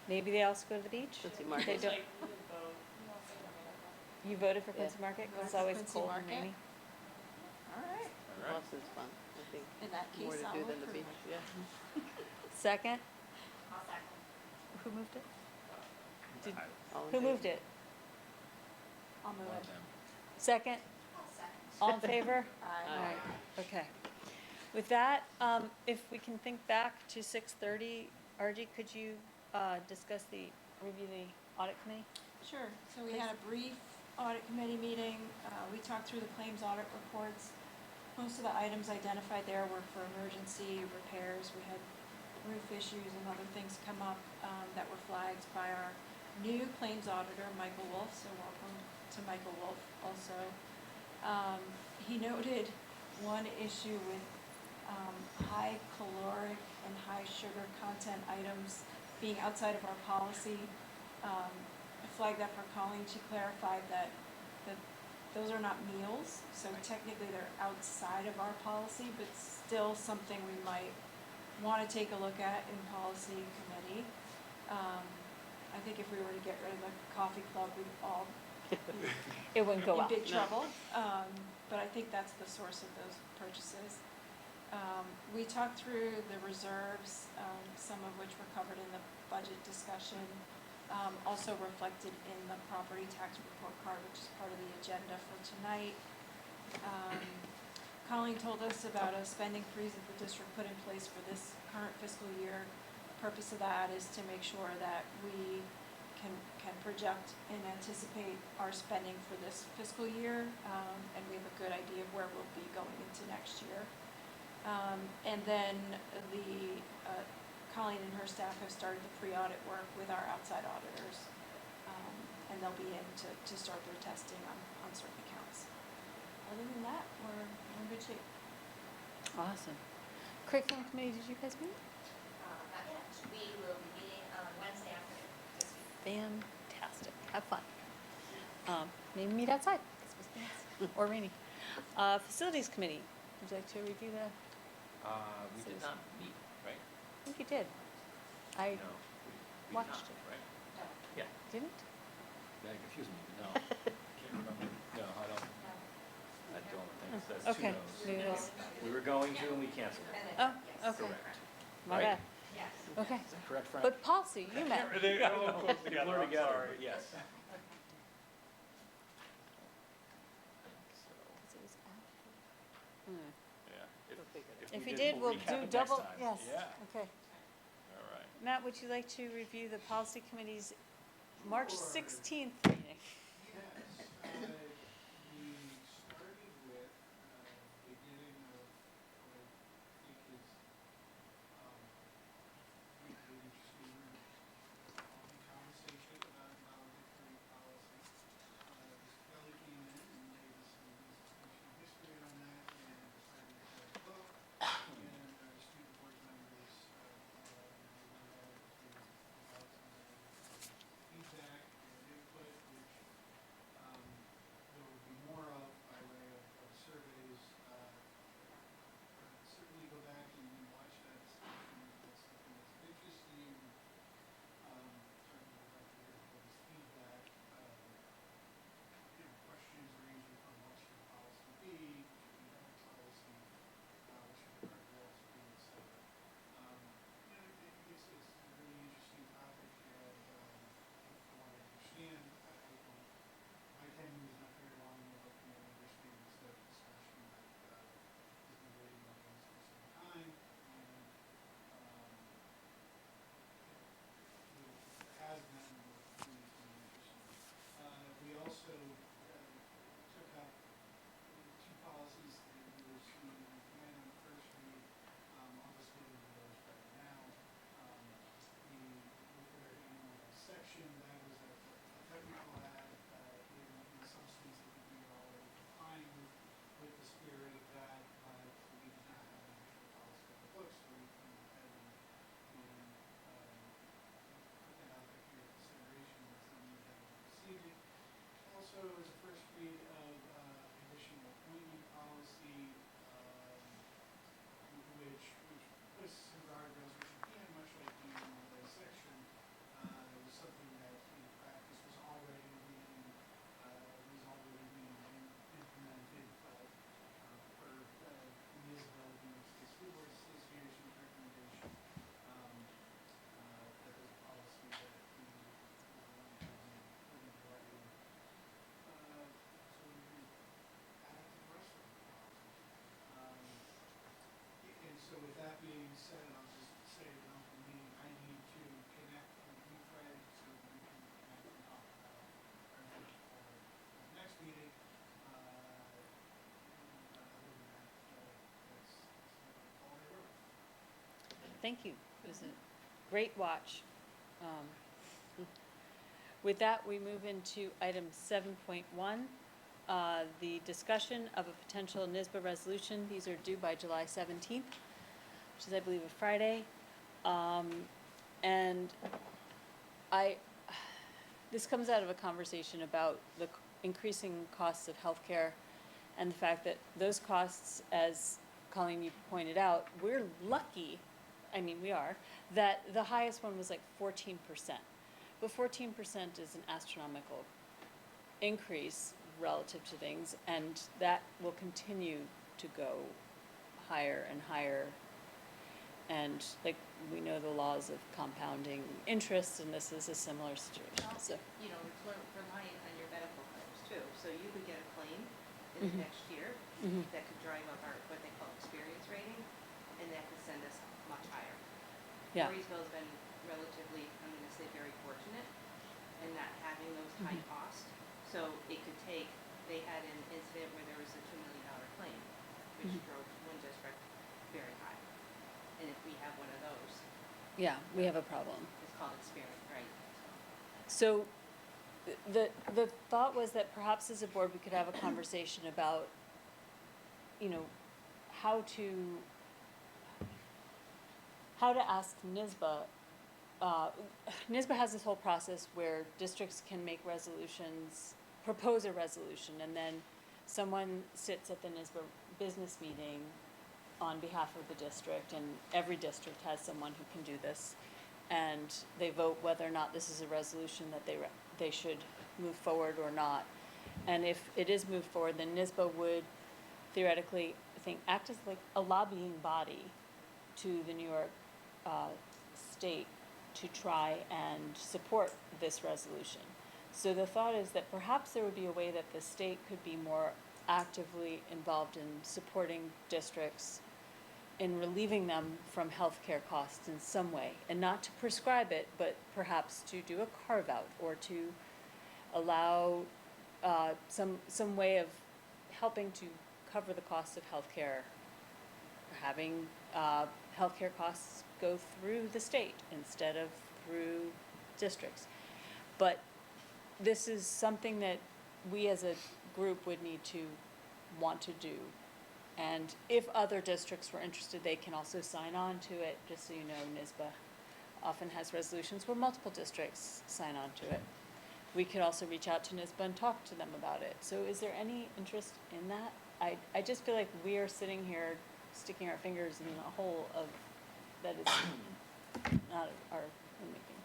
Maybe they also go to the beach? Quincy They Market. don't. Like, we did both, you know, so I mean, I You voted for Yeah. Quincy Market? 'Cause it's Voted for always Quincy cold and Market. rainy. All right. Boston's fun, I think. In that More case, to I'll do than the approve. beach, yeah. Second? I'll second. Who moved it? Did- All in Who favor? moved it? I'll move it. Second? I'll second. All in favor? Aye. Alright, okay. With that, if we can think back to 6:30, RG, could you review the audit committee? Sure, so we had a brief audit committee meeting, we talked through the claims audit reports. Most of the items identified there were for emergency repairs, we had roof issues and other things come up, that were flagged by our new claims auditor, Michael Wolf, so welcome to Michael Wolf also. He noted one issue with, high caloric and high sugar content items being outside of our policy. I flagged that for Colleen, she clarified that those are not meals, so technically they're outside of our policy, but still something we might wanna take a look at in policy committee. I think if we were to get rid of the coffee club, we'd all be It wouldn't go in up. big trouble, but I think that's the source of those purchases. We talked through the reserves, some of which were covered in the budget discussion, also reflected in the property tax report card, which is part of the agenda for tonight. Colleen told us about a spending freeze that the district put in place for this current fiscal year. The purpose of that is to make sure that we can project and anticipate our spending for this fiscal year, and we have a good idea of where we'll be going into next year. And then Colleen and her staff have started the pre-audit work with our outside auditors, and they'll be in to start their testing on certain accounts. Other than that, we're in good shape. Awesome. Curriculum committee, did you guys meet? Not yet. We will be meeting on Wednesday afternoon this week. Fantastic. Have fun. Maybe meet outside. It's supposed to be nice. Or rainy. Facilities committee, would you like to review the, We did not meet, right? I think you did. I No, we did watched not, it. right? No, Yeah, didn't? that confused me, no, can't remember, no, I don't no. think, so that's two Okay. no's. Maybe it was- We were going to and we canceled it, Oh, Yes. okay. correct. My Right? bad. Yes. Okay. Is that correct, Frank? But policy, you met. They're a little close They together, blur I'm together, sorry. but yes. So, Hmm. yeah, We'll figure it If we you did, did, we'll recap do it next double, time. yes. Yeah, Okay. all right. Matt, would you like to review the policy committee's March 16th meeting? Yes, we started with beginning of what I think is really interesting conversation about valedictory policy. Mr. Kelly came in and gave us some institutional history on that and decided to write a book. And our student board members went out to provide some feedback and input. We thank you. It was a great watch. With that, we move into item 7.1, the discussion of a potential NISBA resolution. These are due by July 17th, which is, I believe, a Friday. And this comes out of a conversation about the increasing costs of healthcare and the fact that those costs, as Colleen, you pointed out, we're lucky, I mean, we are, that the highest one was like 14%. But 14% is an astronomical increase relative to things, and that will continue to go higher and higher. And like, we know the laws of compounding interest, and this is a similar situation, so. You know, it's reliant on your medical claims too, so you could get a claim in the next year that could drive up our, what they call experience rating, and that could send us much higher. Yeah. Voorheesville's been relatively, I'm gonna say, very fortunate in not having those high costs. So it could take, they had an incident where there was a $2 million claim, which drove one district very high. And if we have one of those, Yeah, we have a problem. it's called experience, right? So the thought was that perhaps as a board, we could have a conversation about, you know, how to ask NISBA. NISBA has this whole process where districts can make resolutions, propose a resolution, and then someone sits at the NISBA business meeting on behalf of the district, and every district has someone who can do this, and they vote whether or not this is a resolution that they should move forward or not. And if it is moved forward, then NISBA would theoretically, I think, act as like a lobbying body to the New York state to try and support this resolution. So the thought is that perhaps there would be a way that the state could be more actively involved in supporting districts in relieving them from healthcare costs in some way, and not to prescribe it, but perhaps to do a carve out or to allow some way of helping to cover the cost of healthcare, having healthcare costs go through the state instead of through districts. But this is something that we as a group would need to want to do. And if other districts were interested, they can also sign on to it. Just so you know, NISBA often has resolutions where multiple districts sign on to it. We could also reach out to NISBA and talk to them about it. So is there any interest in that? I just feel like we are sitting here sticking our fingers in a hole of that is not our making.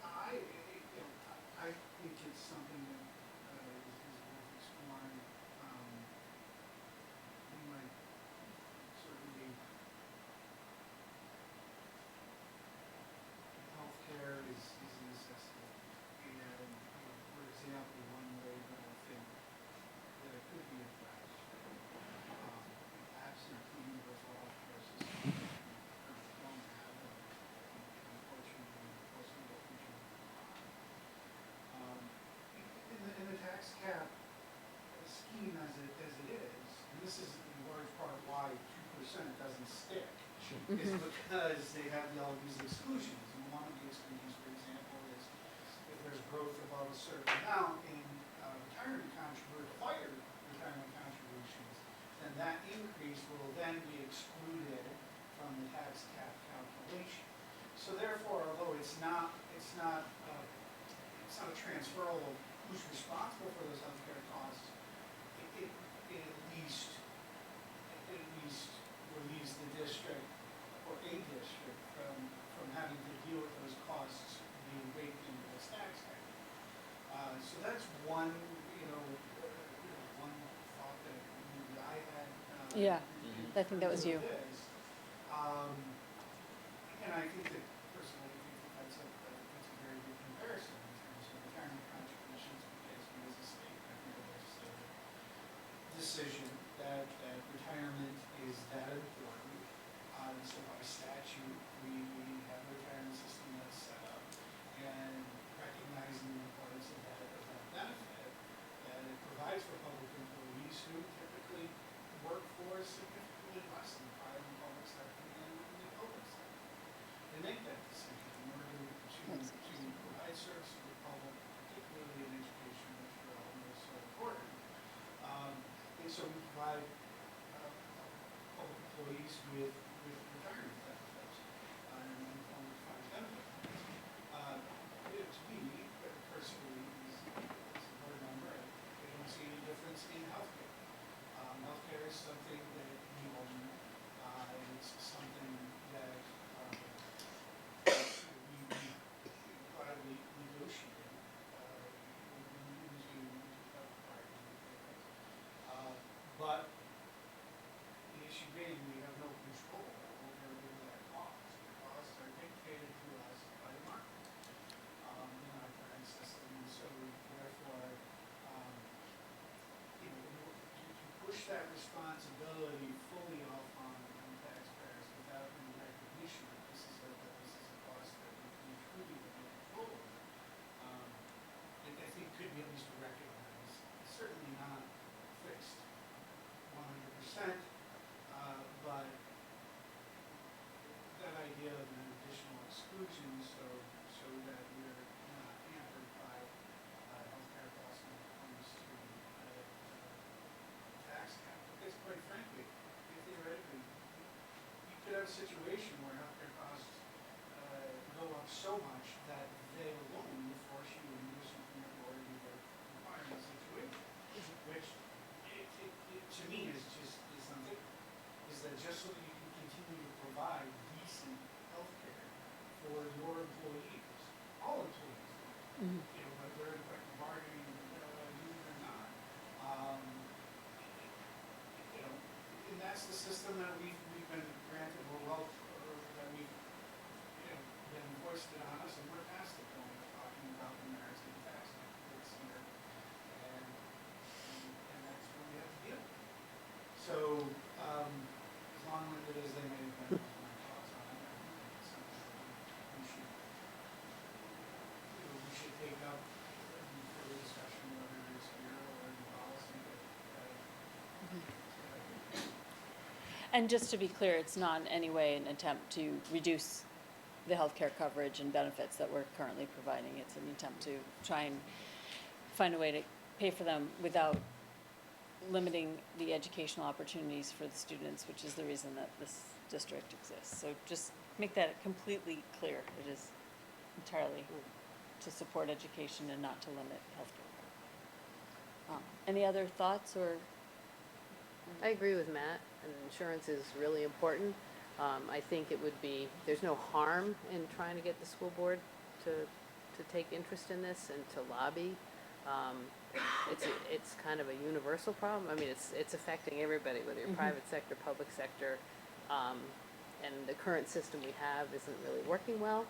I think it's something that is worth exploring. We might certainly, healthcare is a necessity. And, for example, one way that I think that it could be addressed, absent the universal healthcare system, we don't have it, unfortunately, foreseeable future. In the tax cap scheme as it is, and this is in large part why 2% doesn't stick, is because they have all these exclusions. And one of the exclusions, for example, is if there's growth above a certain amount in required retirement contributions, then that increase will then be excluded from the tax cap calculation. So therefore, although it's not a transferal of who's responsible for those healthcare costs, it at least relieves the district or a district from having to deal with those costs being baked into its tax cap. So that's one, one thought that maybe I had. Yeah, I think that was you. And I think that personally, I think that's a very good comparison in terms of retirement contributions, because we as a state, I think the legislative decision that retirement is that important. So by statute, we have a retirement system that's set up, and recognizing the importance of that benefit, that it provides for public employees who typically work for significantly less than private and public sector provide employees with retirement benefits and undefined benefit plans. To me, personally, as a board member, I don't see any difference in healthcare. Healthcare is something that we own. It's something that we gladly negotiate into bargaining agreements. But the issue being, we have no control over that cost. The costs are dictated to us by the market in our current system. And so therefore, to push that responsibility fully off on taxpayers without any recognition that this is a cost that we truly have no control over, I think could be at least recognized. Certainly not fixed 100%, but that idea of an additional exclusion so that we're not hampered by healthcare costs when it comes to tax cap. Because quite frankly, theoretically, you could have a situation where healthcare costs go up so much that they alone will force you into a Supreme Court either requirement situation, which to me is something, is that just so that you can continue to provide decent health care for your employees, all employees, whether they're in collective bargaining union or not, and that's the system that we've been granted, that we've been foisted on us, and we're past the point of talking about the merits of the tax benefits here, and that's what we have to deal with. So, as long-winded as they may have been, my thoughts on it, I think it's something that we should take up for the discussion, whether it's here or in policy. And just to be clear, it's not in any way an attempt to reduce the healthcare coverage and benefits that we're currently providing. It's an attempt to try and find a way to pay for them without limiting the educational opportunities for the students, which is the reason that this district exists. So just make that completely clear. It is entirely to support education and not to limit healthcare. Any other thoughts or? I agree with Matt, and insurance is really important. I think it would be, there's no harm in trying to get the school board to take interest in this and to lobby. It's kind of a universal problem. I mean, it's affecting everybody, whether you're private sector, public sector, and the current system we have isn't really working well.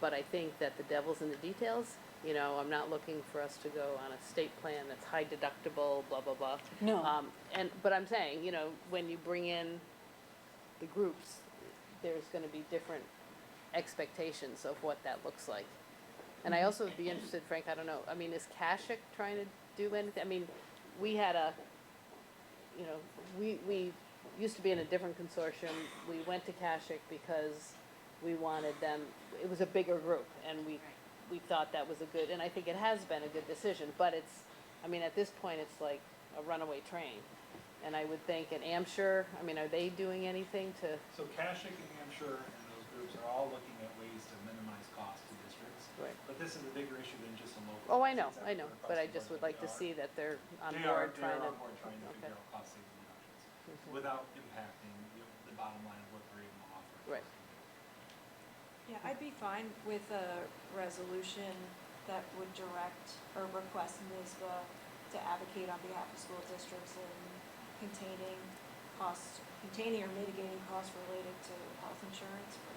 But I think that the devil's in the details. I'm not looking for us to go on a state plan that's high deductible, blah, blah, blah. No. But I'm saying, when you bring in the groups, there's gonna be different expectations of what that looks like. And I also would be interested, Frank, I don't know, I mean, is Kashik trying to do anything? I mean, we had we used to be in a different consortium. We went to Kashik because we wanted them, it was a bigger group, and we thought that was a good, and I think it has been a good decision, but at this point, it's like a runaway train. And I would think in Amshire, are they doing anything to? So Kashik and Hampshire and those groups are all looking at ways to minimize costs to districts. Right. But this is a bigger issue than just a local. Oh, I know, across but I the just board. would like to They see that they're on They board are trying to. on board trying to figure out cost saving reductions without impacting the bottom line of what we're able to offer. Right. Yeah, I'd be fine with a resolution that would direct or request NISBA to advocate on behalf of school districts in containing or mitigating costs related to health insurance for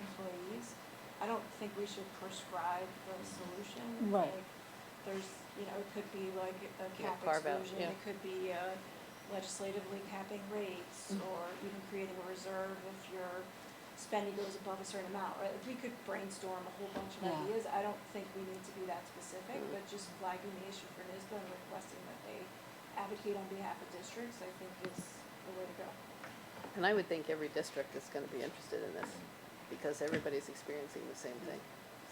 employees. I don't think we should prescribe the solution. Right. Like, there's, it could be like a cap carve out, exclusion, yeah. it could be legislatively capping rates, or even creating a reserve if your spending goes above a certain amount, right? Like, we could brainstorm a whole bunch of Yeah. ideas. I don't think we need to be that specific, but just flagging the issue for NISBA and requesting that they advocate on behalf of districts, I think is the way to go. And I would think every district is gonna be interested in this, because everybody's experiencing the same thing.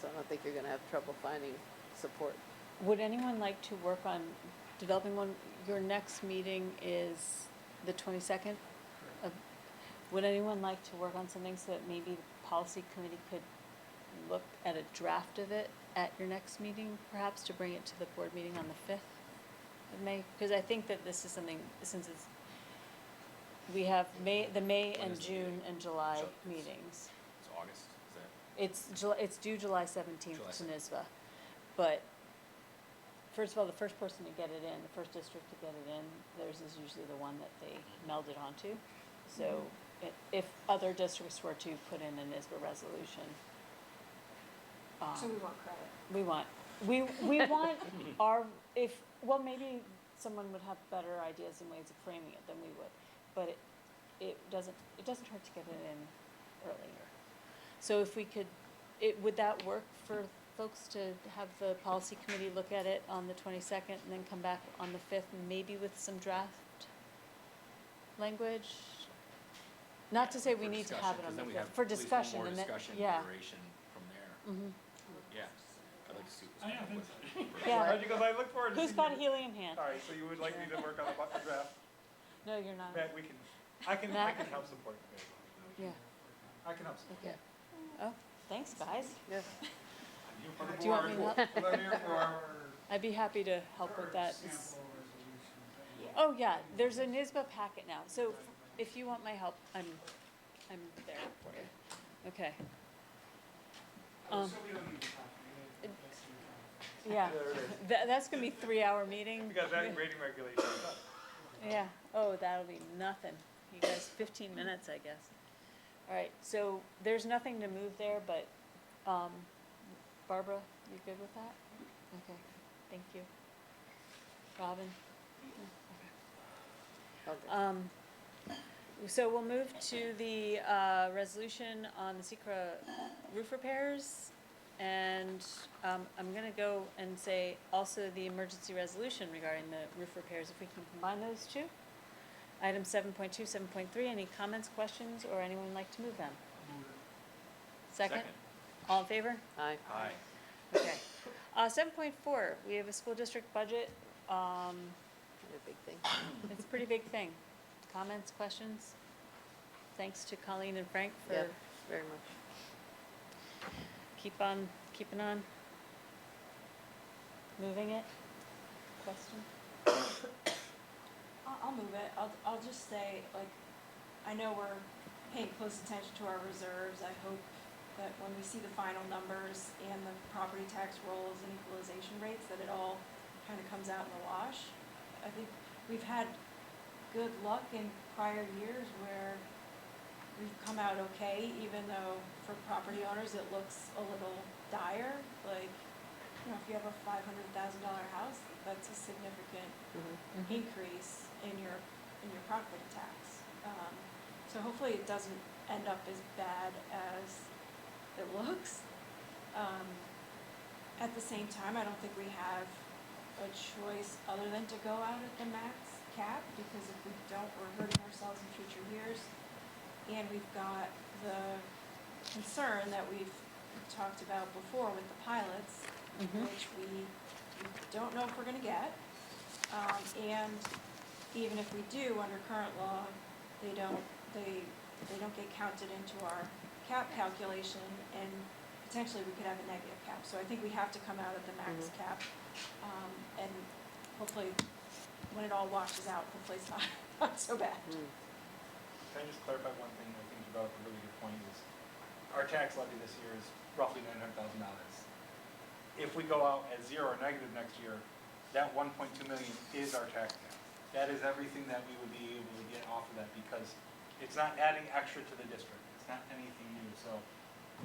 So I don't think you're gonna have trouble finding support. Would anyone like to work on developing one, your next meeting is the 22nd? Would anyone like to work on something so that maybe the policy committee could look at a draft of it at your next meeting, perhaps, to bring it to the board meeting on the 5th of May? Because I think that this is something, since we have the May When and is the June meeting? and July So it's- meetings. It's August, is that? It's due July 17th July to 17th. NISBA. But, first of all, the first person to get it in, the first district to get it in, theirs is usually the one that they meld it onto. So, if other districts were to put in a NISBA resolution, So we want credit. we want our, maybe someone would have better ideas and ways of framing it than we would, but it doesn't hurt to get it in earlier. So if we could, would that work for folks to have the policy committee look at it on the 22nd and then come back on the 5th, maybe with some draft language? Not to say we need to have it on the 5th, for discussion, and then, More discussion, yeah. iteration from there. Mhm. Yeah, I'd like to see what's I going think with it. Yeah. Alright, because I look forward to Who's seeing got you- helium hand? Alright, so you would like me to work on a draft? No, you're not. Matt, I can Matt? help support you guys. Yeah, I can help support. okay. Oh, thanks, guys. Yeah. I'm here for the Do you want me to board. help? I'm here for. I'd be happy to help with that. Sample resolutions. Oh, yeah, there's a NISBA packet now, so if you want my help, I'm there for you. Okay. Oh, Um, so we don't need to talk, maybe that's your time. Yeah, There it is. that's gonna be 3-hour meeting. We got that grading regulations. Yeah, oh, that'll be nothing. You guys, 15 minutes, I guess. All right, so there's nothing to move there, but, Barbara, you good with that? Okay, thank you. Robin? Okay. So we'll move to the, resolution on the Secra roof repairs. And, I'm gonna go and say also the emergency resolution regarding the roof repairs, if we can combine those two. Item 7.2, 7.3, any comments, questions, or anyone would like to move them? Move it. Second? All in favor? Aye. Aye. Okay. 7.4, we have a school district budget. A big thing. It's a pretty big thing. Comments, questions? Thanks to Colleen and Frank for Yep, very much. keeping on. Moving it. Question? I'll move it. I'll just say, like, I know we're paying close attention to our reserves. I hope that when we see the final numbers and the property tax rolls and equalization rates, that it all kind of comes out in the wash. I think we've had good luck in prior years where we've come out okay, even though for property owners it looks a little dire. Like, you know, if you have a $500,000 house, that's a significant Mhm. increase in your property tax. So hopefully it doesn't end up as bad as it looks. At the same time, I don't think we have a choice other than to go out at the max cap, because if we don't, we're hurting ourselves in future years. And we've got the concern that we've talked about before with the pilots, Mhm. which we don't know if we're gonna get. And even if we do, under current law, they don't get counted into our cap calculation, and potentially we could have a negative cap. So I think we have to come out at the max Mhm. cap, and hopefully, when it all washes out, hopefully it's not so bad. Mm. Can I just clarify one thing? I think you brought up a really good point is, our tax levy this year is roughly $900,000. If we go out at zero or negative next year, that 1.2 million is our tax cap. That is everything that we would be able to get off of that, because it's not adding extra to the district. It's not anything new. So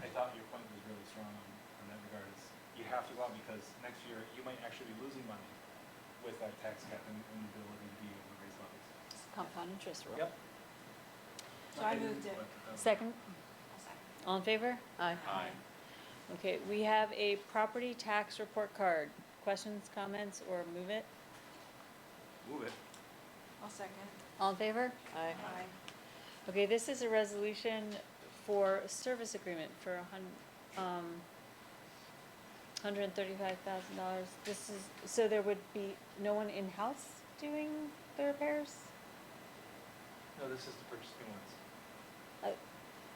I thought your point was really strong on that regard. Is you have to go out, because next year you might actually be losing money with that tax cap and the ability to be able to raise levies. It's a compound interest rule. Yep. So I moved it. Second? All in favor? Aye. Aye. Okay, we have a property tax report card. Questions, comments, or move it? Move it. I'll second. All in favor? Aye. Aye. Okay, this is a resolution for a service agreement for $135,000. This is, so there would be no one in-house doing the repairs? No, this is to purchase new ones.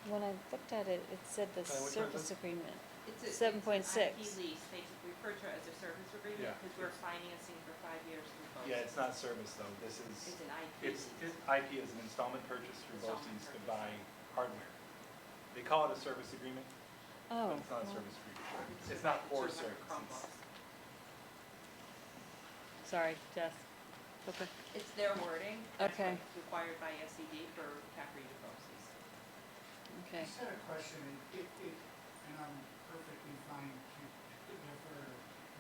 When I looked at it, it said the Which one is service it? agreement. It's a, 7.6. It's an IP lease, they refer to it as a service agreement, Yeah. because we're financing for 5 years through BOCES. Yeah, it's not service though, this is, It's an IP it's, lease. IP is an installment purchase through Installment BOCES to purchase. buy hardware. They call it a service agreement, Oh. but it's not a well, service agreement. It's not for It's like service. Chromebooks. Sorry, Jess. Okay. It's their wording, that's Okay. what's required by SED for Capri to BOCES. Okay. I just had a question, and I'm perfectly fine to defer,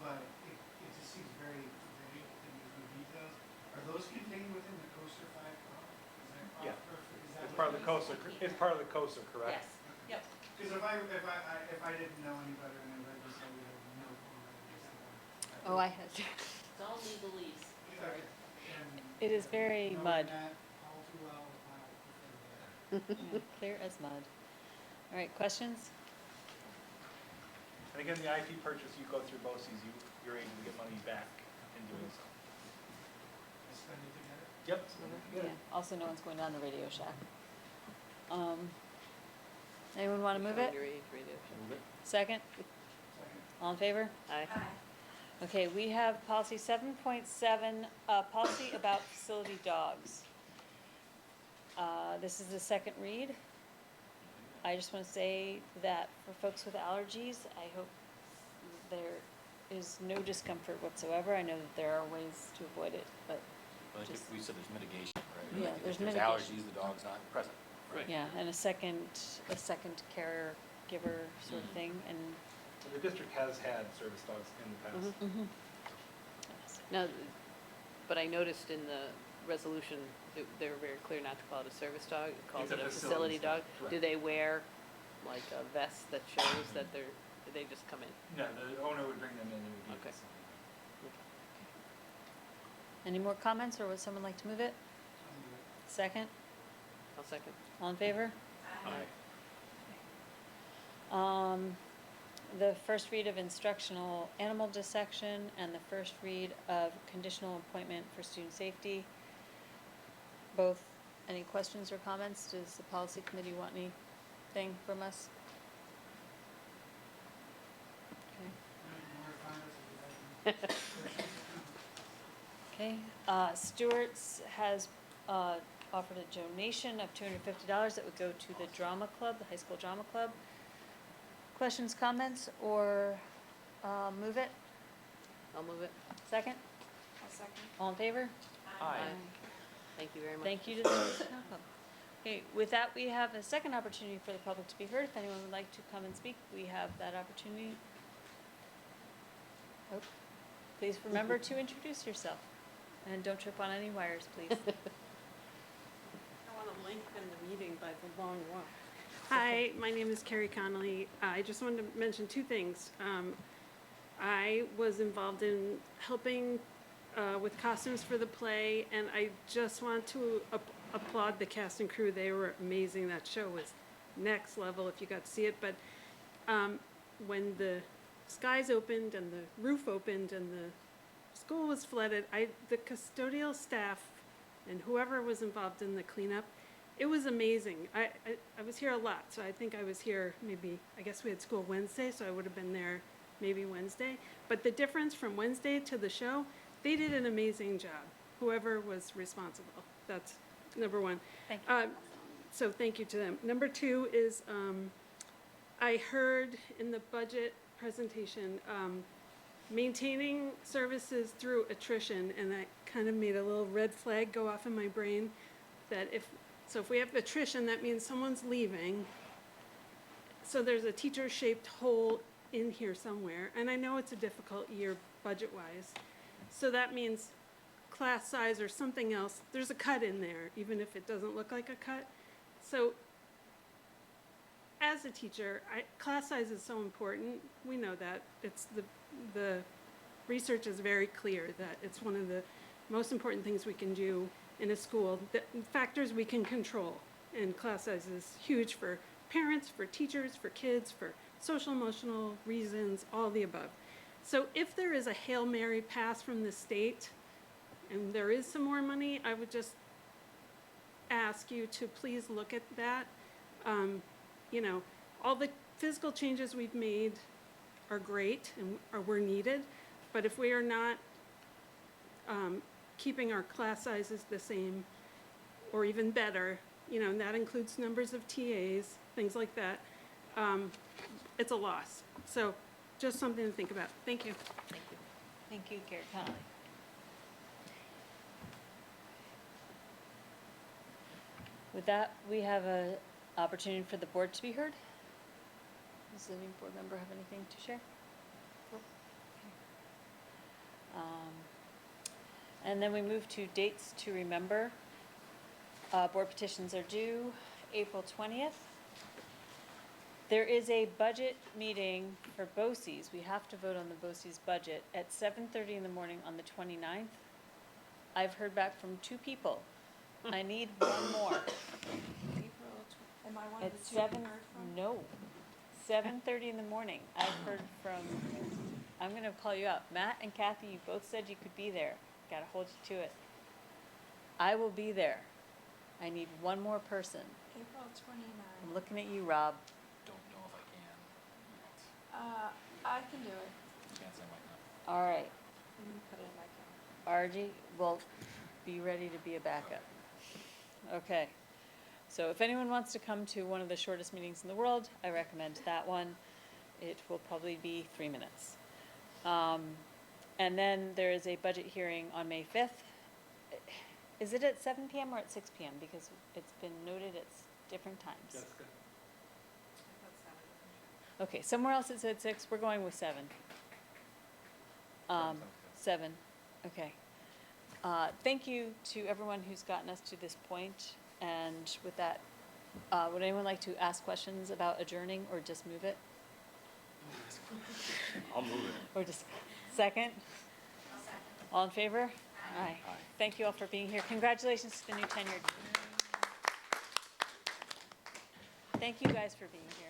but it just seems very vague and there's no details. Are those contained within the Coaster 5 product? Is that Yeah. is that It's what part of it the is? COSA, it's part of the COSA, correct? Yes, yep. Because if I didn't know any better and I read this, I would have no comment. Oh, I had. It's all legalese, sorry. It is very mud. Knowing that all too well, I prefer that. Clear as mud. All right, questions? And again, the IP purchase, you go through BOCES, you're able to get money back in doing so. Let's spend it together. Yep. Yeah, also no one's going down the Radio Shack. Anyone want to move it? Move it. Second? Second. All in favor? Aye. Okay, we have policy 7.7, policy about facility dogs. This is the second read. I just want to say that for folks with allergies, I hope there is no discomfort whatsoever. I know that there are ways to avoid it, but But I think Just- we said there's mitigation, right? Yeah, Like, there's if there's mitigation. allergies, the dog's not present. yeah, and a second caregiver sort of thing, and The district has had service dogs in the past. mhm. Now, but I noticed in the resolution, they were very clear not to call it a service dog, it calls It's it a a facility facilities dog. dog, correct. Do they wear like a vest that shows that do they just come in? No, the owner would bring them in, it would be. Okay. Any more comments, or would someone like to move it? Second? I'll second. All in favor? Aye. The first read of instructional animal dissection and the first read of conditional appointment for student safety. Both, any questions or comments? Does the policy committee want anything from us? Okay. Okay, Stewart's has offered a donation of $250 that would go to the drama club, the high school drama club. Questions, comments, or move it? I'll move it. Second? I'll second. All in favor? Aye. Thank you very much. Thank you to the Stewart's Drama Club. Okay, with that, we have a second opportunity for the public to be heard. If anyone would like to come and speak, we have that opportunity. Oh, please remember to introduce yourself, and don't trip on any wires, please. I want to lengthen the meeting by the long walk. Hi, my name is Carrie Connolly. I just wanted to mention two things. I was involved in helping with costumes for the play, and I just want to applaud the cast and crew. They were amazing. That show was next level if you got to see it. But when the skies opened and the roof opened and the school was flooded, the custodial staff and whoever was involved in the cleanup, it was amazing. I was here a lot, so I think I was here maybe, I guess we had school Wednesday, so I would have been there maybe Wednesday. But the difference from Wednesday to the show, they did an amazing job, whoever was responsible. That's number one. Thank you. So thank you to them. Number two is, I heard in the budget presentation, maintaining services through attrition, and that kind of made a little red flag go off in my brain, that if we have attrition, that means someone's leaving. So there's a teacher-shaped hole in here somewhere, and I know it's a difficult year budget-wise. So that means class size or something else, there's a cut in there, even if it doesn't look like a cut. So as a teacher, class size is so important. We know that. It's the research is very clear that it's one of the most important things we can do in a school, factors we can control. And class size is huge for parents, for teachers, for kids, for social emotional reasons, all the above. So if there is a Hail Mary pass from the state, and there is some more money, I would just ask you to please look at that. You know, all the physical changes we've made are great and were needed, but if we are not keeping our class sizes the same or even better, you know, and that includes numbers of TAs, things like that, it's a loss. So just something to think about. Thank you. Thank you. Thank you, Gary Connolly. With that, we have an opportunity for the board to be heard. Does any board member have anything to share? And then we move to dates to remember. Board petitions are due April 20th. There is a budget meeting for BOCES. We have to vote on the BOCES budget at 7:30 in the morning on the 29th. I've heard back from 2 people. I need one more. Am I one of At the two you heard 7, from? no, 7:30 in the morning. I've heard from, I'm gonna call you up. Matt and Kathy, you both said you could be there. Gotta hold you to it. I will be there. I need one more person. April 29th. I'm looking at you, Rob. Don't know if I can yet. I can do it. Chance I might not. All right. Let me put it in my calendar. RG, well, be ready to be a backup. Okay. So if anyone wants to come to one of the shortest meetings in the world, I recommend that one. It will probably be 3 minutes. And then there is a budget hearing on May 5th. Is it at 7 PM or at 6 PM? Because it's been noted at different times. Jessica? Okay, somewhere else it said 6, we're going with 7. 7, okay. Thank you to everyone who's gotten us to this point, and with that, would anyone like to ask questions about adjourning or just move it? I'll move it. Or just, second? All in favor? Aye. Thank you all for being here. Congratulations to the new tenured. Thank you guys for being here.